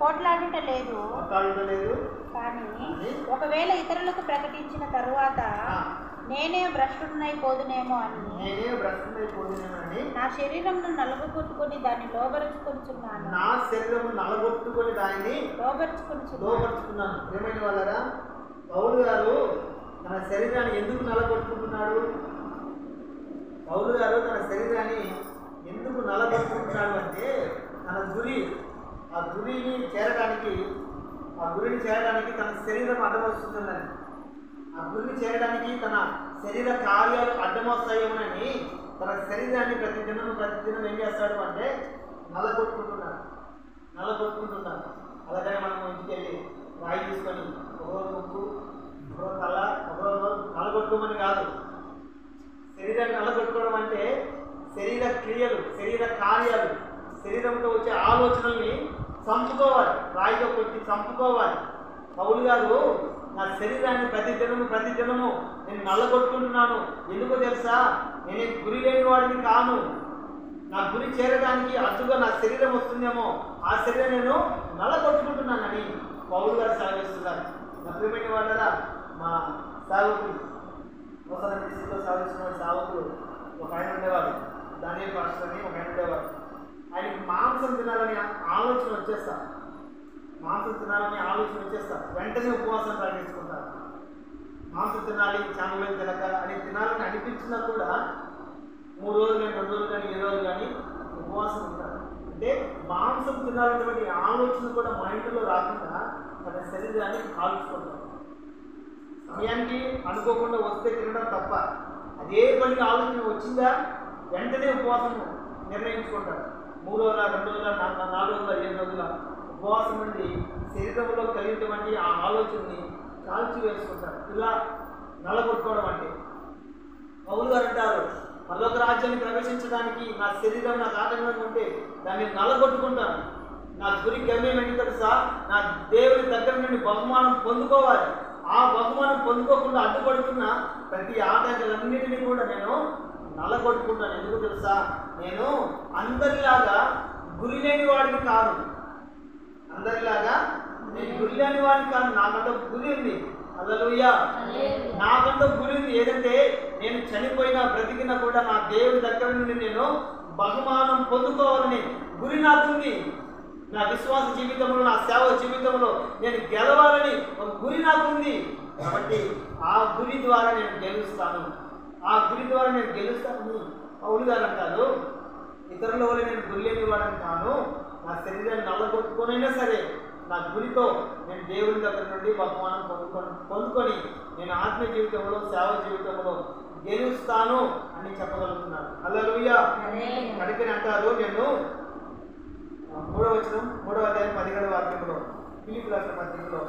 పోట్లాడుట లేదు. కానీ ఒకవేళ ఇతరులకు ప్రకటించిన తరువాత నేనే భ్రష్టుడనైపోదునేమో అని నా శరీరంను నలగొట్టుకొని దాన్ని లోబరుచుకొనుచున్నాను. ఏమైనా వాళ్ళరా, పౌలు గారు తన శరీరాన్ని ఎందుకు నలగొట్టుకుంటున్నాడు? పౌలు గారు తన శరీరాన్ని ఎందుకు నలగొట్టుకుంటున్నాడు అంటే తన ఆ గురిని చేరడానికి తన శరీరం అడ్డం వస్తుందని, ఆ గురిని చేరడానికి తన శరీర కార్యాలు అడ్డమొస్తాయేమోనని తన శరీరాన్ని ప్రతిదినం ఏం చేస్తాడు అంటే నల్లగొట్టుకుంటున్నాడు. అలాగే మనం ఇంటికి వెళ్ళి రాయి తీసుకొని ఒకరోజు ముక్కు, ఒకరోజు తల, ఒకరోజు నల్లగొట్టుకోమని కాదు. శరీరాన్ని నల్లగొట్టుకోవడం అంటే శరీర క్రియలు, శరీర కార్యాలు, శరీరంతో వచ్చే ఆలోచనల్ని చంపుకోవాలి, రాయితో కొట్టి చంపుకోవాలి. పౌలు గారు నా శరీరాన్ని ప్రతిదినము నేను నల్లగొట్టుకుంటున్నాను. ఎందుకో తెలుసా? నేను గురి లేని వాడిని కాను. నా గురి చేరడానికి అడ్డుగా నా శరీరం వస్తుందేమో, ఆ శరీరం నేను నల్లగొట్టుకుంటున్నానని పౌలు గారు సాగిస్తున్నారు. నా ప్రియమైన వాళ్ళరా, మా సేవకులు నూతన దిశలో సాగిస్తున్న సేవకులు ఒక ఆయన ఉండేవాడు, దానియేలు పాస్టర్ అని ఒక ఆయన ఉండేవాడు. ఆయనకి మాంసం తినాలని ఆలోచన వచ్చేస్తా, వెంటనే ఉపవాసం ప్రకటించుకుంటారు. మాంసం తినాలి, చామలు తినక అని తినాలని అనిపించినా కూడా 3 రోజులు కానీ 2 రోజులు కానీ 7 రోజులు కానీ ఉపవాసం ఉంటారు. అంటే మాంసం తినాలనేటువంటి ఆలోచన కూడా మైండ్లో రాకుండా తన శరీరాన్ని కాల్చుకుంటారు. సమయానికి అనుకోకుండా వస్తే తినడం తప్ప, అదే పని ఆలోచన వచ్చిందా వెంటనే ఉపవాసం నిర్ణయించుకుంటారు. 3 రోజుల, 2 రోజుల, 4 రోజుల, 7 రోజుల ఉపవాసం నుండి శరీరంలో కలిగినటువంటి ఆ ఆలోచనని కాల్చి వేసుకుంటారు. ఇలా నల్లగొట్టుకోవడం అంటే పౌలు గారు అంటారు, పరలోక రాజ్యాన్ని ప్రవేశించడానికి నా శరీరం నాకు ఆటంకంగా ఉంటే దాన్ని నల్లగొట్టుకుంటాను. నా గురి గమ్యం ఏంటి తెలుసా? నా దేవుని దగ్గర నుండి బహుమానం పొందుకోవాలి. ఆ బహుమానం పొందుకోకుండా అడ్డుపడుతున్న ప్రతి ఆటంకాలన్నింటినీ కూడా నేను నల్లగొట్టుకుంటాను. ఎందుకు తెలుసా? నేను అందరిలాగా గురి లేని వాడిని కాను. నేను గురి లేని వాడిని కాను. నాకంటే గురి ఉంది. హల్లెలూయా. నాకంటూ గురి ఉంది. ఏదంటే నేను చనిపోయినా బ్రతికినా కూడా నా దేవుని దగ్గర నుండి నేను బహుమానం పొందుకోవాలని గురి నాకుంది. నా విశ్వాస జీవితంలో, నా సేవ జీవితంలో నేను గెలవాలని ఒక గురి నాకుంది. కాబట్టి ఆ గురి ద్వారా నేను గెలుస్తాను. పౌలు గారు అంటారు, ఇతరుల వల్ల నేను గురి లేని వాడని కాను. నా శరీరాన్ని నల్లగొట్టుకొనైనా సరే నా గురితో నేను దేవుని దగ్గర నుండి బహుమానం పొందుకొని నేను ఆత్మీయ జీవితంలో, సేవ జీవితంలో గెలుస్తాను అని చెప్పగలుగుతున్నాను. హల్లెలూయా. కడికని అంటారు, నేను 3వ వచనం 3వ అధ్యాయం 17వ వాక్యంలో ఫిలిప్పీ రాసిన పత్రికలో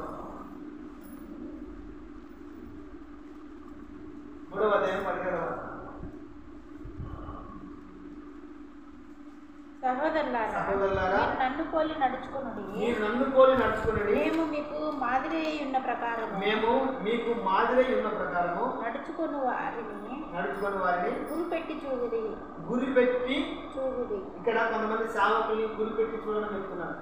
3వ అధ్యాయం 17వ వాక్యం. సహోదరులారా, మీరు నన్ను పోలి నడుచుకొనుడి. మేము మీకు మాదిరి ఉన్న ప్రకారము నడుచుకొని వారిని గురిపెట్టి చూడుడి. ఇక్కడ కొంతమంది సేవకుల్ని గురిపెట్టి చూడడం చెప్తున్నారు.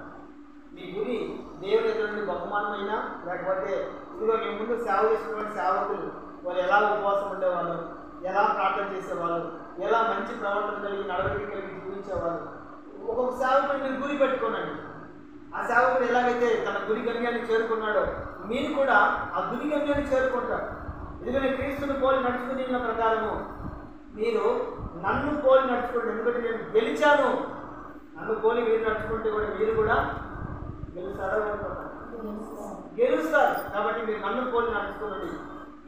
మీ గురి దేవుని ఎదురు నుండి బహుమానమైనా, లేకపోతే ఇదిగో మీ ముందు సేవ చేసినటువంటి సేవకులు వాళ్ళు ఎలా ఉపవాసం ఉండేవాళ్ళు, ఎలా ప్రార్థన చేసేవాళ్ళు, ఎలా మంచి ప్రవర్తన కలిగి నడవడిక కలిగి జీవించేవాళ్ళు. ఒక్కొక్క సేవకుని మీరు గురి పెట్టుకోనండి. ఆ సేవకుడు ఎలాగైతే తన గురి గమ్యాన్ని చేరుకున్నాడో మీరు కూడా ఆ గురి గమ్యాన్ని చేరుకుంటారు. ఎందుకంటే క్రీస్తుని పోలి నడుచుకుని ఉన్న ప్రకారము మీరు నన్ను పోలి నడుచుకోండి. ఎందుకంటే నేను గెలిచాను. నన్ను పోలి మీరు నడుచుకుంటే కూడా మీరు కూడా గెలుస్తారు. కాబట్టి మీరు నన్ను పోలి నడుచుకోండి.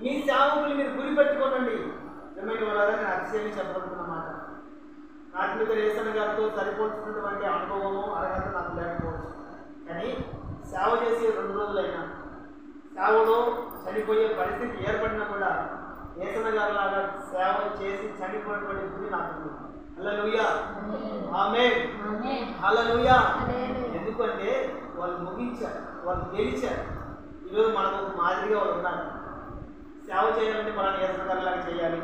మీ సేవకులు మీరు గురి పెట్టుకోనండి. ఏమైనా వాళ్ళగా నేను అతిశయంగా చెప్పగలుగుతున్నమాట. నాకు మీద యేసన్న గారితో సరిపోల్చుకున్నటువంటి అనుభవము, అర్హత నాకు లేకపోవచ్చు. కానీ సేవ చేసి 2 రోజులైనా, సేవలో చనిపోయే పరిస్థితి ఏర్పడినా కూడా యేసన్న గారి లాగా సేవ చేసి చనిపోయినటువంటి గురి నాకు ఉంది. హల్లెలూయా. ఆమేన్. హల్లెలూయా. ఎందుకంటే వాళ్ళు ముగించారు, వాళ్ళు గెలిచారు. ఈరోజు మనకు ఒక మాదిరిగా వాళ్ళు ఉన్నారు. సేవ చేయాలంటే పలానా యేసన్న గారి లాగా చేయాలి,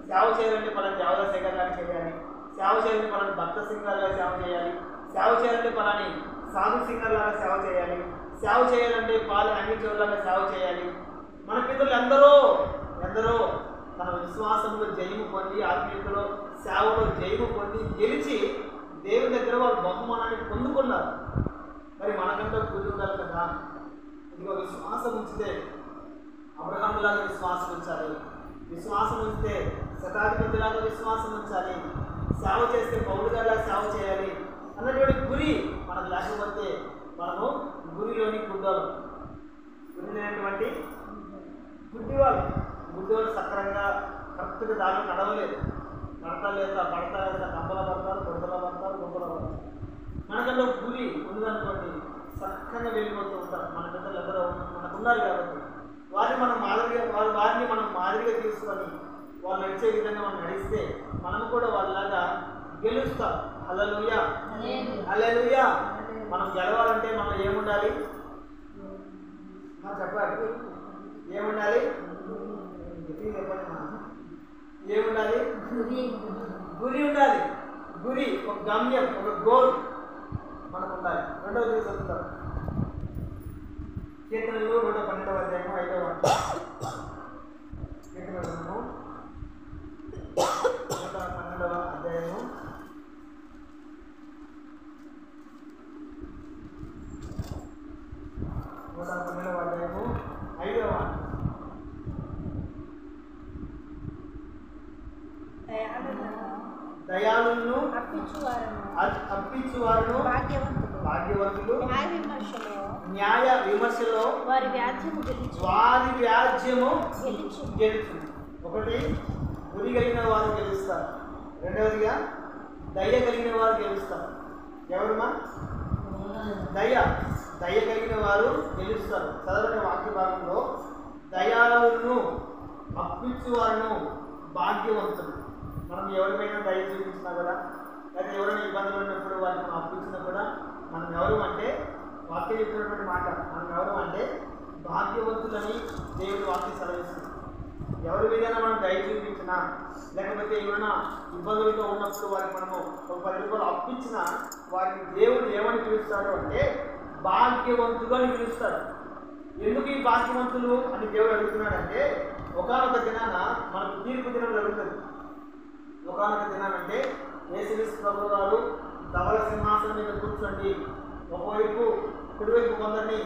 సేవ చేయాలంటే పలానా దేవదాస్ శేఖర్ లాగా చేయాలి, సేవ చేయాలంటే పలానా భక్త సింగర్ లాగా సేవ చేయాలి, సేవ చేయాలంటే పలాని సాధు సింగర్ లాగా సేవ చేయాలి, సేవ చేయాలంటే పాలు అందించేలాగా సేవ చేయాలి. మన పిల్లలు ఎందరో తన విశ్వాసంలో జయము పొంది, ఆత్మీయతలో సేవలో జయము పొంది గెలిచి దేవుని దగ్గర వాళ్ళు బహుమానాన్ని పొందుకున్నారు. మరి మనకంటే గురి ఉండాలి కదా. ఇదిగో విశ్వాసం ఉంచితే అబ్రహాములాగా విశ్వాసం ఉంచాలి, విశ్వాసం ఉంచితే శతాధిపతిలాగా విశ్వాసం ఉంచాలి, సేవ చేస్తే పౌలు గారిలా సేవ చేయాలి అన్నటువంటి గురి మనకు లేకపోతే మనము గురిలోని గుడ్డి లేనటువంటి గుడ్డివాళ్ళు సక్రంగా నడిచే విధంగా మనం నడిస్తే మనం కూడా వాళ్ళలాగా గెలుస్తాం. హల్లెలూయా, హల్లెలూయా. మనం గెలవాలంటే మనం ఏముండాలి చెప్పాలి? ఏముండాలి? ఏముండాలి? గురి ఉండాలి. గురి, ఒక గమ్యం, ఒక గోల్ మనకు ఉండాలి. రెండవది చదువుతాం. కీర్తనలు 112వ అధ్యాయము 5వ కీర్తనలు 112వ అధ్యాయము 5వ దయాళులను అప్పించువారును భాగ్యవంతులు న్యాయ విమర్శలో వారి వ్యాజ్యము గెలుచును. ఒకటి, గురి కలిగిన వారు గెలుస్తారు. రెండవదిగా దయ కలిగిన వారు గెలుస్తారు. ఎవరుమా? దయ కలిగిన వారు గెలుస్తారు. చదవని వాక్య భాగంలో దయాళులను అప్పించువారును భాగ్యవంతులు. మనం ఎవరిపైనా దయ చూపించినా కూడా, లేదా ఎవరైనా ఇబ్బందులు ఉన్నప్పుడు వారిని మనం అప్పించినా కూడా మనం ఎవరు అంటే, వాక్యం చెప్తున్నటువంటి మాట, మనం ఎవరు అంటే భాగ్యవంతులని దేవుడు వాక్యం సెలవిస్తుంది. ఎవరి మీదైనా మనం దయ చూపించినా, లేకపోతే ఎవరైనా ఇబ్బందులతో ఉన్నప్పుడు వారికి మనము ఒక 10 రూపాయలు అప్పించినా వారిని దేవుడు ఏమని పిలుస్తాడు అంటే భాగ్యవంతులు అని పిలుస్తాడు. ఎందుకు ఈ భాగ్యవంతులు అని దేవుడు అడుగుతున్నాడంటే, ఒకానొక దినాన మనకు తీర్పు దినం జరుగుతుంది. ఒకానొక దినానంటే యేసుక్రీస్తు ప్రభువు గారు ధవళ సింహాసనం మీద కూర్చోండి, ఒకవైపు కుడివైపు కొందరిని,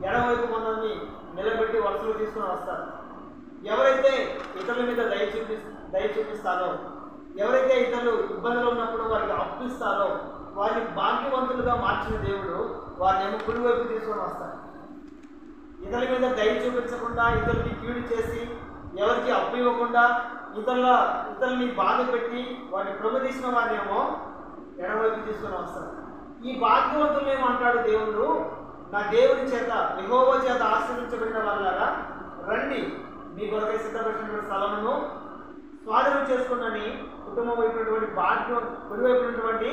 ఎడమవైపు కొందరిని నిలబెట్టి వరుసలో తీసుకుని వస్తారు. ఎవరైతే ఇతరుల మీద దయ చూపిస్తారో, ఎవరైతే ఇతరులు ఇబ్బందులు ఉన్నప్పుడు వారికి అప్పిస్తారో వారిని భాగ్యవంతులుగా మార్చిన దేవుడు వారిని ఏమో కుడివైపు తీసుకొని వస్తారు. ఇతరుల మీద దయ చూపించకుండా, ఇతరులకి కీడు చేసి, ఎవరికి అప్పు ఇవ్వకుండా, ఇతరులని బాధ పెట్టి వారిని కృపదీసిన వారిని ఏమో ఎడమవైపు తీసుకొని వస్తారు. ఈ భాగ్యవంతులు ఏమంటాడు దేవుడు, నా దేవుని చేత యెహోవా చేత ఆశీర్వదించబడిన వాళ్ళారా రండి, మీ కొరకై సిద్ధపడినటువంటి స్థలమును స్వాధీనం చేసుకున్నని కుటుంబం వైపునటువంటి కుడివైపునటువంటి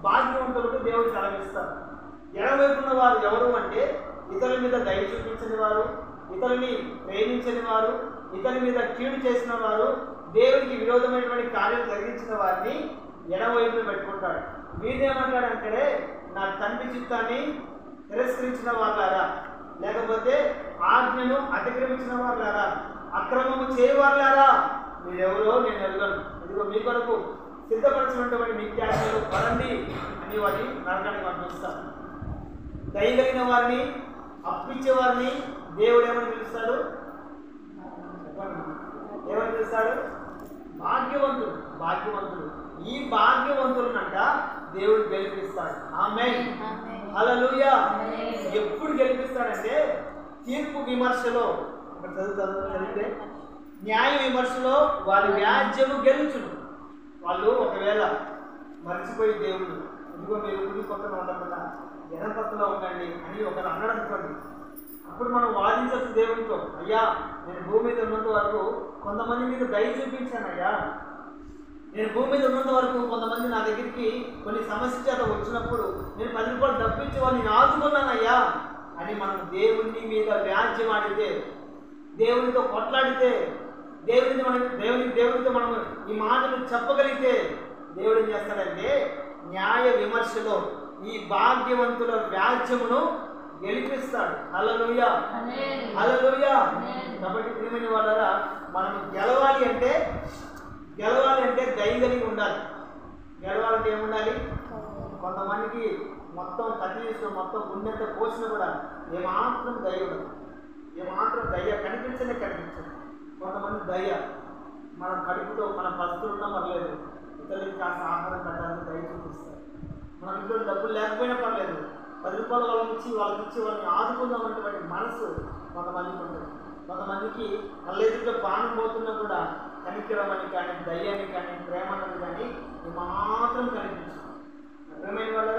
భాగ్యవంతులకు దేవుడు సెలవిస్తారు. ఎడమవైపున్న వారు ఎవరు అంటే ఇతరుల మీద దయ చూపించని వారు, ఇతరుని ప్రేమించని వారు, ఇతరుల మీద కీడు చేసిన వారు, దేవునికి విరోధమైనటువంటి కార్యాలు జరిగించిన వారిని ఎడమవైపున పెట్టుకుంటాడు. వీరేమంటాడంటే, నా తండ్రి చిత్తాన్ని తిరస్కరించిన వాళ్ళారా, లేకపోతే ఆజ్ఞను అతిక్రమించిన వాళ్ళారా, అక్రమము చేయవాళ్ళారా, మీరెవరో నేను ఎరుగను, ఇదిగో మీ కొరకు సిద్ధపరచినటువంటి నిత్యాశలు పడండి అని వారిని నరకానికి పంపిస్తాడు. దయగలిగిన వారిని, అప్పించే వారిని దేవుడు ఏమని పిలుస్తాడు? ఏమని పిలుస్తాడు? భాగ్యవంతుడు. భాగ్యవంతుడు. ఈ భాగ్యవంతులనంట దేవుడు గెలిపిస్తాడు. ఆమేన్, హల్లెలూయా. ఎప్పుడు గెలిపిస్తాడంటే తీర్పు విమర్శలో, చదివితే న్యాయ విమర్శలో వారి వ్యాజ్యము గెలుచును. వాళ్ళు ఒకవేళ మర్చిపోయి దేవుడు, ఇదిగో మీరు కుడి పక్కన ఉండకుండా ఎడం పక్కన ఉండండి అని ఒకరు అన్నాడు అనుకోండి, అప్పుడు మనం వాదించవచ్చు దేవునితో, అయ్యా నేను భూమి మీద ఉన్నంత వరకు కొంతమంది మీద దయ చూపించాను, అయ్యా నేను భూమి మీద ఉన్నంత వరకు కొంతమంది నా దగ్గరికి కొన్ని సమస్య చేత వచ్చినప్పుడు నేను 10 రూపాయలు డబ్బించి వాళ్ళని ఆదుకున్నానయ్యా అని మనం దేవుని మీద వ్యాజ్యం ఆడితే, దేవునితో కొట్లాడితే, దేవునితో మనం ఈ మాటలు చెప్పగలిగితే దేవుడు ఏం చేస్తాడంటే న్యాయ విమర్శలో ఈ భాగ్యవంతుల వ్యాజ్యమును గెలిపిస్తాడు. హల్లెలూయా, హల్లెలూయా. కాబట్టి ప్రియమైన వాళ్ళారా, మనం గెలవాలి అంటే దయ కలిగి ఉండాలి. గెలవాలంటే ఏముండాలి? కొంతమందికి మొత్తం కత్తి తీసుకుని మొత్తం గుండెంత పోసినా కూడా ఏమాత్రం దయ ఉండదు, ఏమాత్రం దయ కనిపించదు. కొంతమంది దయ మనం కడుపుతో మన పరిస్థితులు ఉన్నా పర్లేదు, ఇతరులకి కాస్త ఆహారం పెట్టాలని దయ చూపిస్తారు. మన ఇంట్లో డబ్బులు లేకపోయినా పర్లేదు, 10 రూపాయలు వాళ్ళకి ఇచ్చి వాళ్ళని ఆదుకుందామన్నటువంటి మనసు కొంతమందికి ఉంటుంది. కొంతమందికి కళ్ళెదుట పానం పోతున్నా కూడా కనికరమని కానీ, దయ్యాన్ని కానీ, ప్రేమని కానీ మాత్రం కనిపించదు. ప్రేమైన వాళ్ళ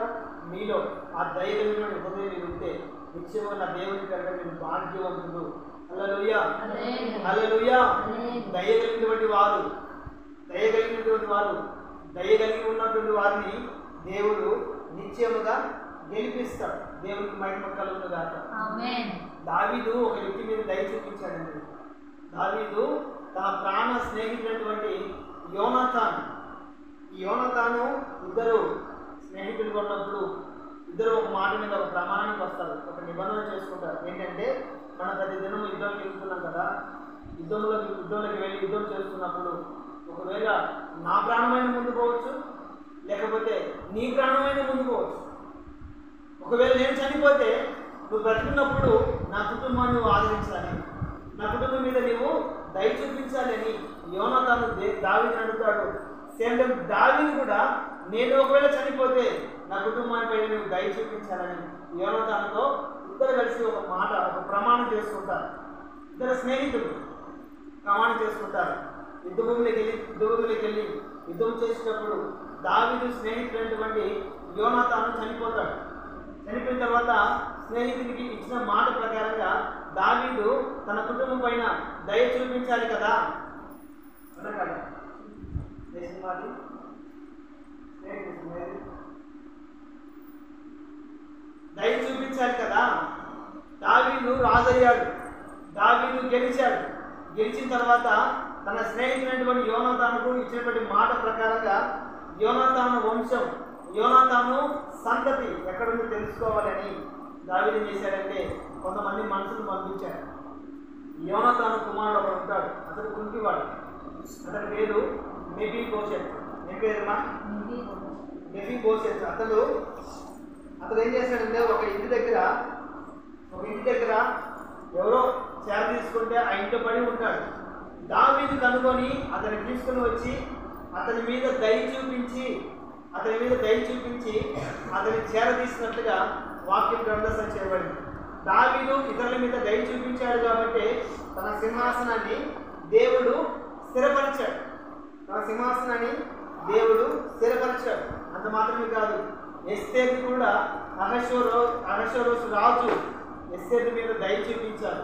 మీలో ఆ దయ కలిగిన హృదయం మీరు ఉంటే నిత్యంగా నా దేవుని కనుక మీరు భాగ్యవంతులు. హల్లెలూయా, హల్లెలూయా. దయ కలిగినటువంటి వారు దయ కలిగి ఉన్నటువంటి వారిని దేవుడు నిశ్చయముగా గెలిపిస్తాడు. దేవునికి మహిమ కలుగును గాక. ఆమేన్. దావీదు ఒక వ్యక్తి మీద దయ చూపించాడండి. దావీదు తన ప్రాణ స్నేహితుడైనటువంటి యోనాతాను, ఈ యోనాతాను ఇద్దరు స్నేహితులుగా ఉన్నప్పుడు ఇద్దరు ఒక మాట మీద ఒక ప్రమాణానికి వస్తారు, ఒక నిబంధన చేసుకుంటారు. ఏంటంటే మనం ప్రతి దినం యుద్ధానికి వెళ్తున్నాం కదా, యుద్ధంలోకి వెళ్ళి యుద్ధం చేస్తున్నప్పుడు ఒకవేళ నా ప్రాణమైన ముందు పోవచ్చు, లేకపోతే నీ ప్రాణమైన ముందు పోవచ్చు. ఒకవేళ నేను చనిపోతే నువ్వు బ్రతుకున్నప్పుడు నా కుటుంబాన్ని నువ్వు ఆదరించాలి, నా కుటుంబం మీద నీవు దయ చూపించాలి అని యోనాతాను దావీదుని అడుగుతాడు. సేమ్ టైం దావీదు కూడా నేను ఒకవేళ చనిపోతే నా కుటుంబాన్ని పైన నువ్వు దయ చూపించాలని యోనాతానుతో ఇద్దరు కలిసి ఒక ప్రమాణం చేసుకుంటారు. ఇద్దరు స్నేహితులు ప్రమాణం చేసుకుంటారు. యుద్ధభూమిలోకి వెళ్ళి యుద్ధం చేసేటప్పుడు దావీదు స్నేహితుడైనటువంటి యోనాతాను చనిపోతాడు. చనిపోయిన తర్వాత స్నేహితుడికి ఇచ్చిన మాట ప్రకారంగా దావీదు తన కుటుంబం పైన దయ చూపించాలి కదా, దయ చూపించాలి కదా. దావీదు రాజయ్యాడు, దావీదు గెలిచాడు. గెలిచిన తర్వాత తన స్నేహితుడైనటువంటి యోనాతానుకు ఇచ్చినటువంటి మాట ప్రకారంగా యోనాతాను వంశం, యోనాతాను సంతతి ఎక్కడుందో తెలుసుకోవాలని దావీదు ఏం చేశాడంటే కొంతమంది మనుషులు పంపించాడు. యోనాతాను కుమారుడు ఒకడు ఉంటాడు, అతడు కుంటివాడు. అతని పేరు మెఫీబోషెత్. ఏం పేరుమా? మెఫీబోషెత్. అతడు ఏం చేశాడంటే ఒక ఇంటి దగ్గర ఎవరో చేర తీసుకుంటే ఆ ఇంట్లో పడి ఉంటాడు. దావీదు కనుగొని అతన్ని తీసుకుని వచ్చి అతని మీద దయ చూపించి అతని చేర తీసినట్లుగా వాక్యం గ్రంథస్థం చేయబడింది. దావీదు ఇతరుల మీద దయ చూపించాడు కాబట్టి తన సింహాసనాన్ని దేవుడు స్థిరపరిచాడు. అంత మాత్రమే కాదు, ఎస్తేరు కూడా అహష్వేరోషు రాజు ఎస్తేరు మీద దయ చూపించారు.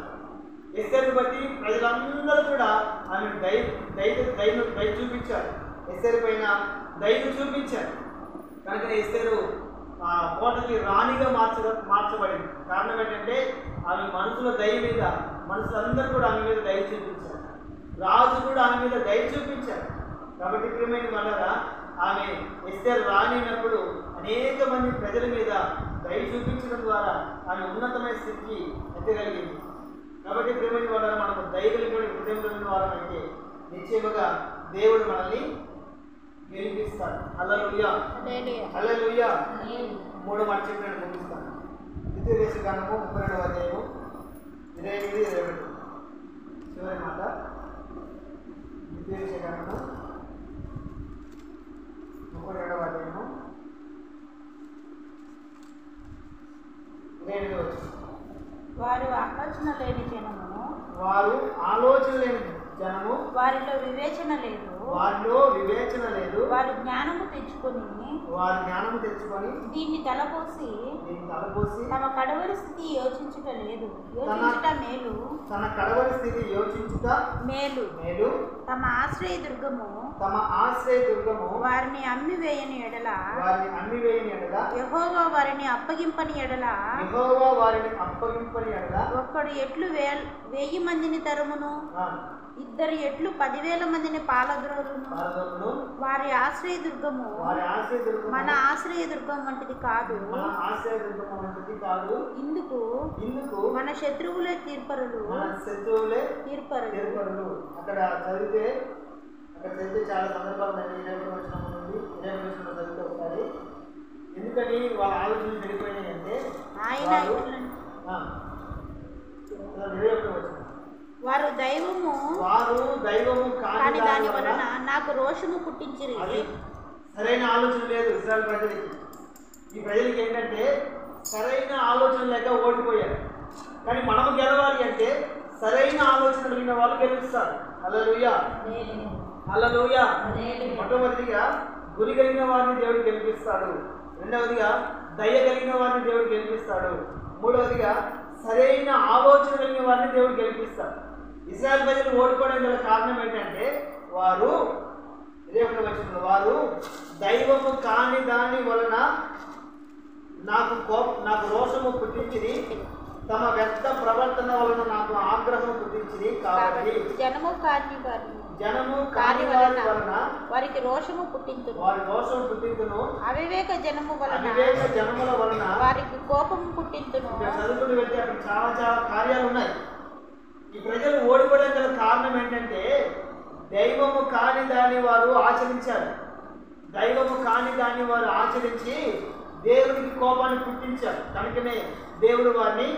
ఎస్తేరుని బట్టి ప్రజలందరూ కూడా ఆమె దయ చూపించారు. ఎస్తేరు పైన దయను చూపించారు. కనుక ఎస్తేరు కోటకి రాణిగా మార్చబడింది. కారణం ఏంటంటే ఆమె మనుషుల దయ మీద మనుషులందరూ కూడా ఆమె మీద దయ చూపించారు. రాజు కూడా ఆమె మీద దయ చూపించారు. కాబట్టి ప్రియమైన వాళ్ళరా, ఆమె ఎస్తేరు రానినప్పుడు అనేక మంది ప్రజల మీద దయ చూపించడం ద్వారా ఆమె ఉన్నతమైన స్థితికి ఎత్తగలిగింది. కాబట్టి ప్రియమైన వాళ్ళ మనకు దయ కలిగిన హృదయం కలిగిన వారమైతే నిశ్చయముగా దేవుడు మనల్ని గెలిపిస్తాడు. హల్లెలూయా, హల్లెలూయా. మూడో మాట చెప్పి నేను ముగిస్తాను. ద్వితీయోపదేశకాండము 32వ అధ్యాయము 28-22 చివరి మాట. ద్వితీయోపదేశకాండము 32వ అధ్యాయము 28 వారు ఆలోచన లేని జనము, వారిలో వివేచన లేదు, వారు జ్ఞానము తెచ్చుకొని దీన్ని తలపోసి తమ కడవరి స్థితి యోచించుట మేలు, తమ ఆశ్రయ దుర్గము వారిని అమ్మి వేయని ఎడల యెహోవా వారిని అప్పగింపని ఎడల ఒక్కడు ఎట్లు 1000 మందిని తరుమును, ఇద్దరు ఎట్లు 10,000 మందిని పాలద్రోలును. వారి ఆశ్రయ దుర్గము మన ఆశ్రయ దుర్గం వంటిది కాదు. ఇందుకు మన శత్రువులే తీర్పరులు. అక్కడ చదివితే చాలా సందర్భాలు చదివితే ఒకసారి ఎందుకని వాళ్ళ ఆలోచనలు చెడిపోయినాయి అంటే వారు దైవము కానీ దాని వలన నాకు రోషము పుట్టించిరి. సరైన ఆలోచన లేదు ఇశ్రాయేలు ప్రజలకి. ఈ ప్రజలకి ఏంటంటే సరైన ఆలోచన లేక ఓడిపోయారు. కానీ మనము గెలవాలి అంటే సరైన ఆలోచన కలిగిన వాళ్ళు గెలుస్తారు. హల్లెలూయా, హల్లెలూయా. మొట్టమొదటిగా గురి కలిగిన వారిని దేవుడు గెలిపిస్తాడు. రెండవదిగా దయ కలిగిన వారిని దేవుడు గెలిపిస్తాడు. మూడవదిగా సరైన ఆలోచన కలిగిన వారిని దేవుడు గెలిపిస్తాడు. ఇశ్రాయేలు ప్రజలు ఓడిపోవడం గల కారణం ఏంటంటే వారు 21వ వచనంలో వారు దైవము కాని దాని వలన నాకు రోషము పుట్టించింది, తమ వ్యర్థ ప్రవర్తన వలన నాకు ఆగ్రహం పుట్టించింది. కాబట్టి జనము కాని వలన వారికి రోషము పుట్టించును, అవివేక జనముల వలన వారికి కోపము పుట్టించును. చదువుకుని వెళ్తే అక్కడ చాలా చాలా కార్యాలు ఉన్నాయి. ఈ ప్రజలు ఓడిపోవడానికి గల కారణం ఏంటంటే దైవము కాని దాన్ని వారు ఆచరించారు. దైవము కాని దాన్ని వారు ఆచరించి దేవుడికి కోపాన్ని పుట్టించారు. కనుకనే దేవుడు వారిని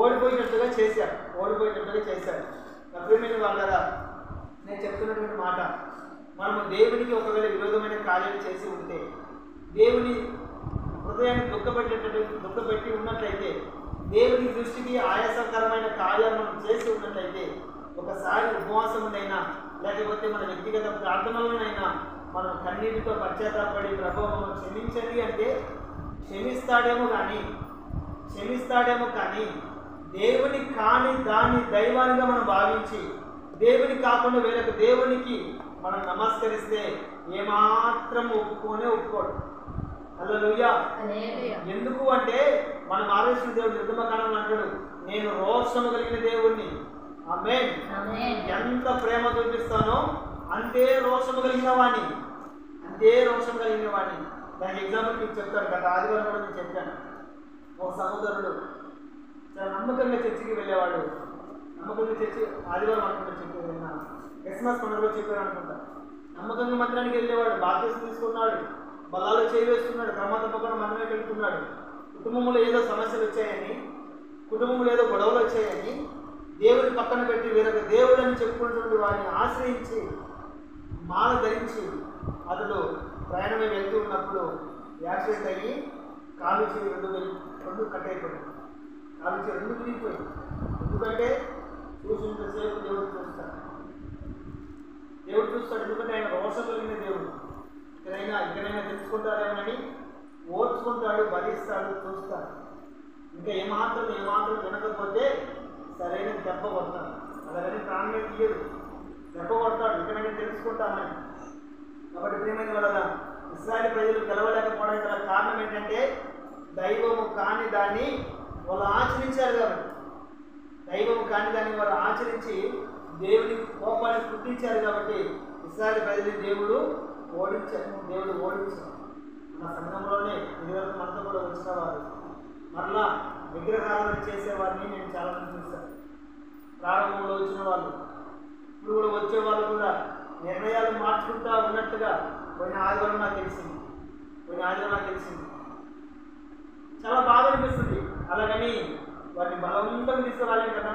ఓడిపోయినట్టుగా చేశాడు. ప్రియమైన వాళ్ళరా, నేను చెప్తున్నటువంటి మాట, మనము దేవునికి ఒకవేళ విరోధమైన కార్యాలు చేసి ఉంటే, దేవుని హృదయాన్ని దుఃఖపెట్టి ఉన్నట్లయితే, దేవుని దృష్టికి ఆయాసకరమైన కార్యాలు మనం చేసి ఉన్నట్లయితే, ఒకసారి ఉపవాసమునైనా లేకపోతే మన వ్యక్తిగత ప్రార్థనలనైనా మనం కన్నీటితో పశ్చాత్తాపడి ప్రభువు మమ్మల్ని క్షమించండి అంటే క్షమిస్తాడేమో కానీ దేవుని కాని దాన్ని దైవానిగా మనం భావించి దేవుని కాకుండా వేరొక దేవునికి మనం నమస్కరిస్తే ఏమాత్రం ఒప్పుకోడు. హల్లెలూయా. ఎందుకు అంటే మనం ఆలోచన దేవుడు నిర్గమకాండంలో అంటాడు, నేను రోషము కలిగిన దేవుణ్ణి. ఆమేన్. ఎంత ప్రేమ చూపిస్తానో అంతే రోషము కలిగిన వాణ్ణి. దానికి ఎగ్జాంపుల్ మీకు చెప్తాను. గత ఆదివారం కూడా నేను చెప్పాను. ఒక సహోదరుడు చాలా నమ్మకంగా చర్చికి వెళ్ళేవాడు. ఆదివారం అనుకుంటా చెప్పారు, క్రిస్మస్ పండుగలో చెప్పారు అనుకుంటా. నమ్మకంగా మందిరానికి వెళ్ళేవాడు, బాప్తిసం తీసుకున్నాడు, బలాలు చేయవేస్తున్నాడు, క్రమ తప్పకుండా మందిరానికి వెళ్తున్నాడు. కుటుంబంలో ఏదో సమస్యలు వచ్చాయని, కుటుంబంలో ఏదో గొడవలు వచ్చాయని దేవుని పక్కన పెట్టి వేరొక దేవుడు అని చెప్పుకుంటున్న వాడిని ఆశ్రయించి మాల ధరించి అతడు ప్రయాణమే వెళ్తూ ఉన్నప్పుడు యాక్సిడెంట్ అయ్యి కాలు చేయి రెండు కట్ అయిపోయింది. కాలు చేయి రెండు తిరిగిపోయింది. ఎందుకంటే చూసినంతసేపు దేవుడు చూస్తాడు. ఎందుకంటే ఆయన రోషం కలిగిన దేవుడు. ఇకనైనా తెలుసుకుంటారేమోనని ఓర్చుకుంటాడు, భరిస్తాడు, చూస్తాడు. ఇంకా ఏమాత్రం వినకపోతే సరైన దెబ్బ కొడతాడు. అలాగని ప్రాణమే తీయదు, దెబ్బ కొడతాడు. ఇకనైనా తెలుసుకుంటామని. కాబట్టి ప్రియమైన వాళ్ళ ఇశ్రాయేలు ప్రజలు గెలవలేకపోవడానికి గల కారణం ఏంటంటే దైవము కాని దాన్ని వాళ్ళు ఆచరించారు. కాబట్టి దైవము కాని దాన్ని వారు ఆచరించి దేవుని కోపాన్ని పుట్టించారు. కాబట్టి ఇశ్రాయేలు ప్రజలు దేవుడు ఓడించారు. మన సంఘంలోనే ఇదివరకు మనతో కూడా వచ్చిన వారు మరలా విగ్రహాలను చేసేవారిని నేను చాలా మంది చూశాను. ప్రారంభంలో వచ్చిన వాళ్ళు, ఇప్పుడు కూడా వచ్చే వాళ్ళు కూడా నిర్ణయాలు మార్చుకుంటా ఉన్నట్టుగా పోయిన ఆదివారం నాకు తెలిసింది. చాలా బాధ అనిపిస్తుంది. అలాగని వారిని బలవంతం తీసుకురాలేం కదా.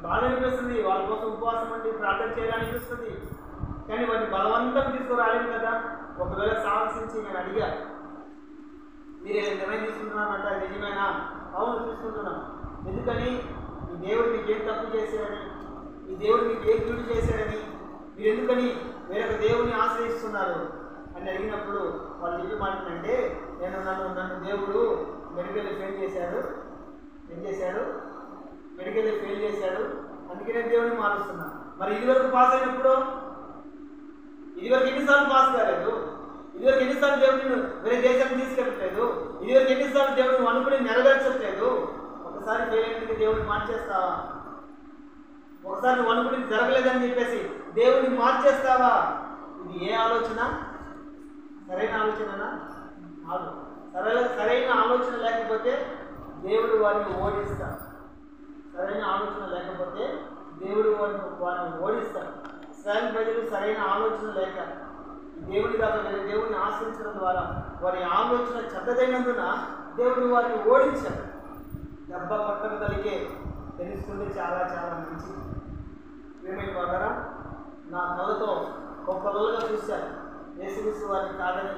బాధ అనిపిస్తుంది, వాళ్ళ కోసం ఉపవాసం ఉండి ప్రార్థన చేయాలనిపిస్తుంది. కానీ వారిని బలవంతం తీసుకురాలేము కదా. ఒకవేళ సాహసించి నేను అడిగా, మీరు నిర్ణయం తీసుకుంటున్నారంట, నిజమేనా? అవును, తీసుకుంటున్నాం. ఎందుకని? ఈ దేవుడు మీకు ఏం తప్పు చేశాడని, ఈ దేవుడు మీకు ఏం కీడు చేశాడని, మీరు ఎందుకని వేరొక దేవుడిని ఆశ్రయిస్తున్నారు అని అడిగినప్పుడు వాళ్ళు చెప్పి మాట్లాడంటే, నన్ను దేవుడు మెడికల్ ఫెయిల్ చేశాడు, అందుకే నేను దేవుడిని మారుస్తున్నా. మరి ఇదివరకు పాస్ అయినప్పుడు, ఇదివరకు ఎన్నిసార్లు పాస్ కాలేదు? ఇదివరకు ఎన్నిసార్లు దేవుడిని వేరే దేశానికి తీసుకెళ్ళట్లేదు? ఇదివరకు ఎన్నిసార్లు దేవుడిని అనుకుని నెరవేర్చట్లేదు? ఒకసారి ఫెయిల్ అయినందుకు దేవుడిని మార్చేస్తావా? ఒకసారి నువ్వు అనుకుని జరగలేదని చెప్పేసి దేవుడిని మార్చేస్తావా? ఇది ఏ ఆలోచన? సరైన ఆలోచననా? కాదు. సరైన ఆలోచన లేకపోతే దేవుడు వారిని ఓడిస్తాడు. ఇశ్రాయేలు ప్రజలు సరైన ఆలోచన లేక దేవుడి దాకా వేరే దేవుడిని ఆశ్రయించడం ద్వారా వారి ఆలోచన చెడ్డదైనందున దేవుడు వారిని ఓడించాడు. దెబ్బ కొట్టగలిగే తెలుసుకుంటే చాలా చాలా మంచిది. ఏమైనా వాళ్ళరా, నా కళ్ళతో ఒక్కరోజుగా చూశాను. యేసుక్రీస్తు వారిని కాదని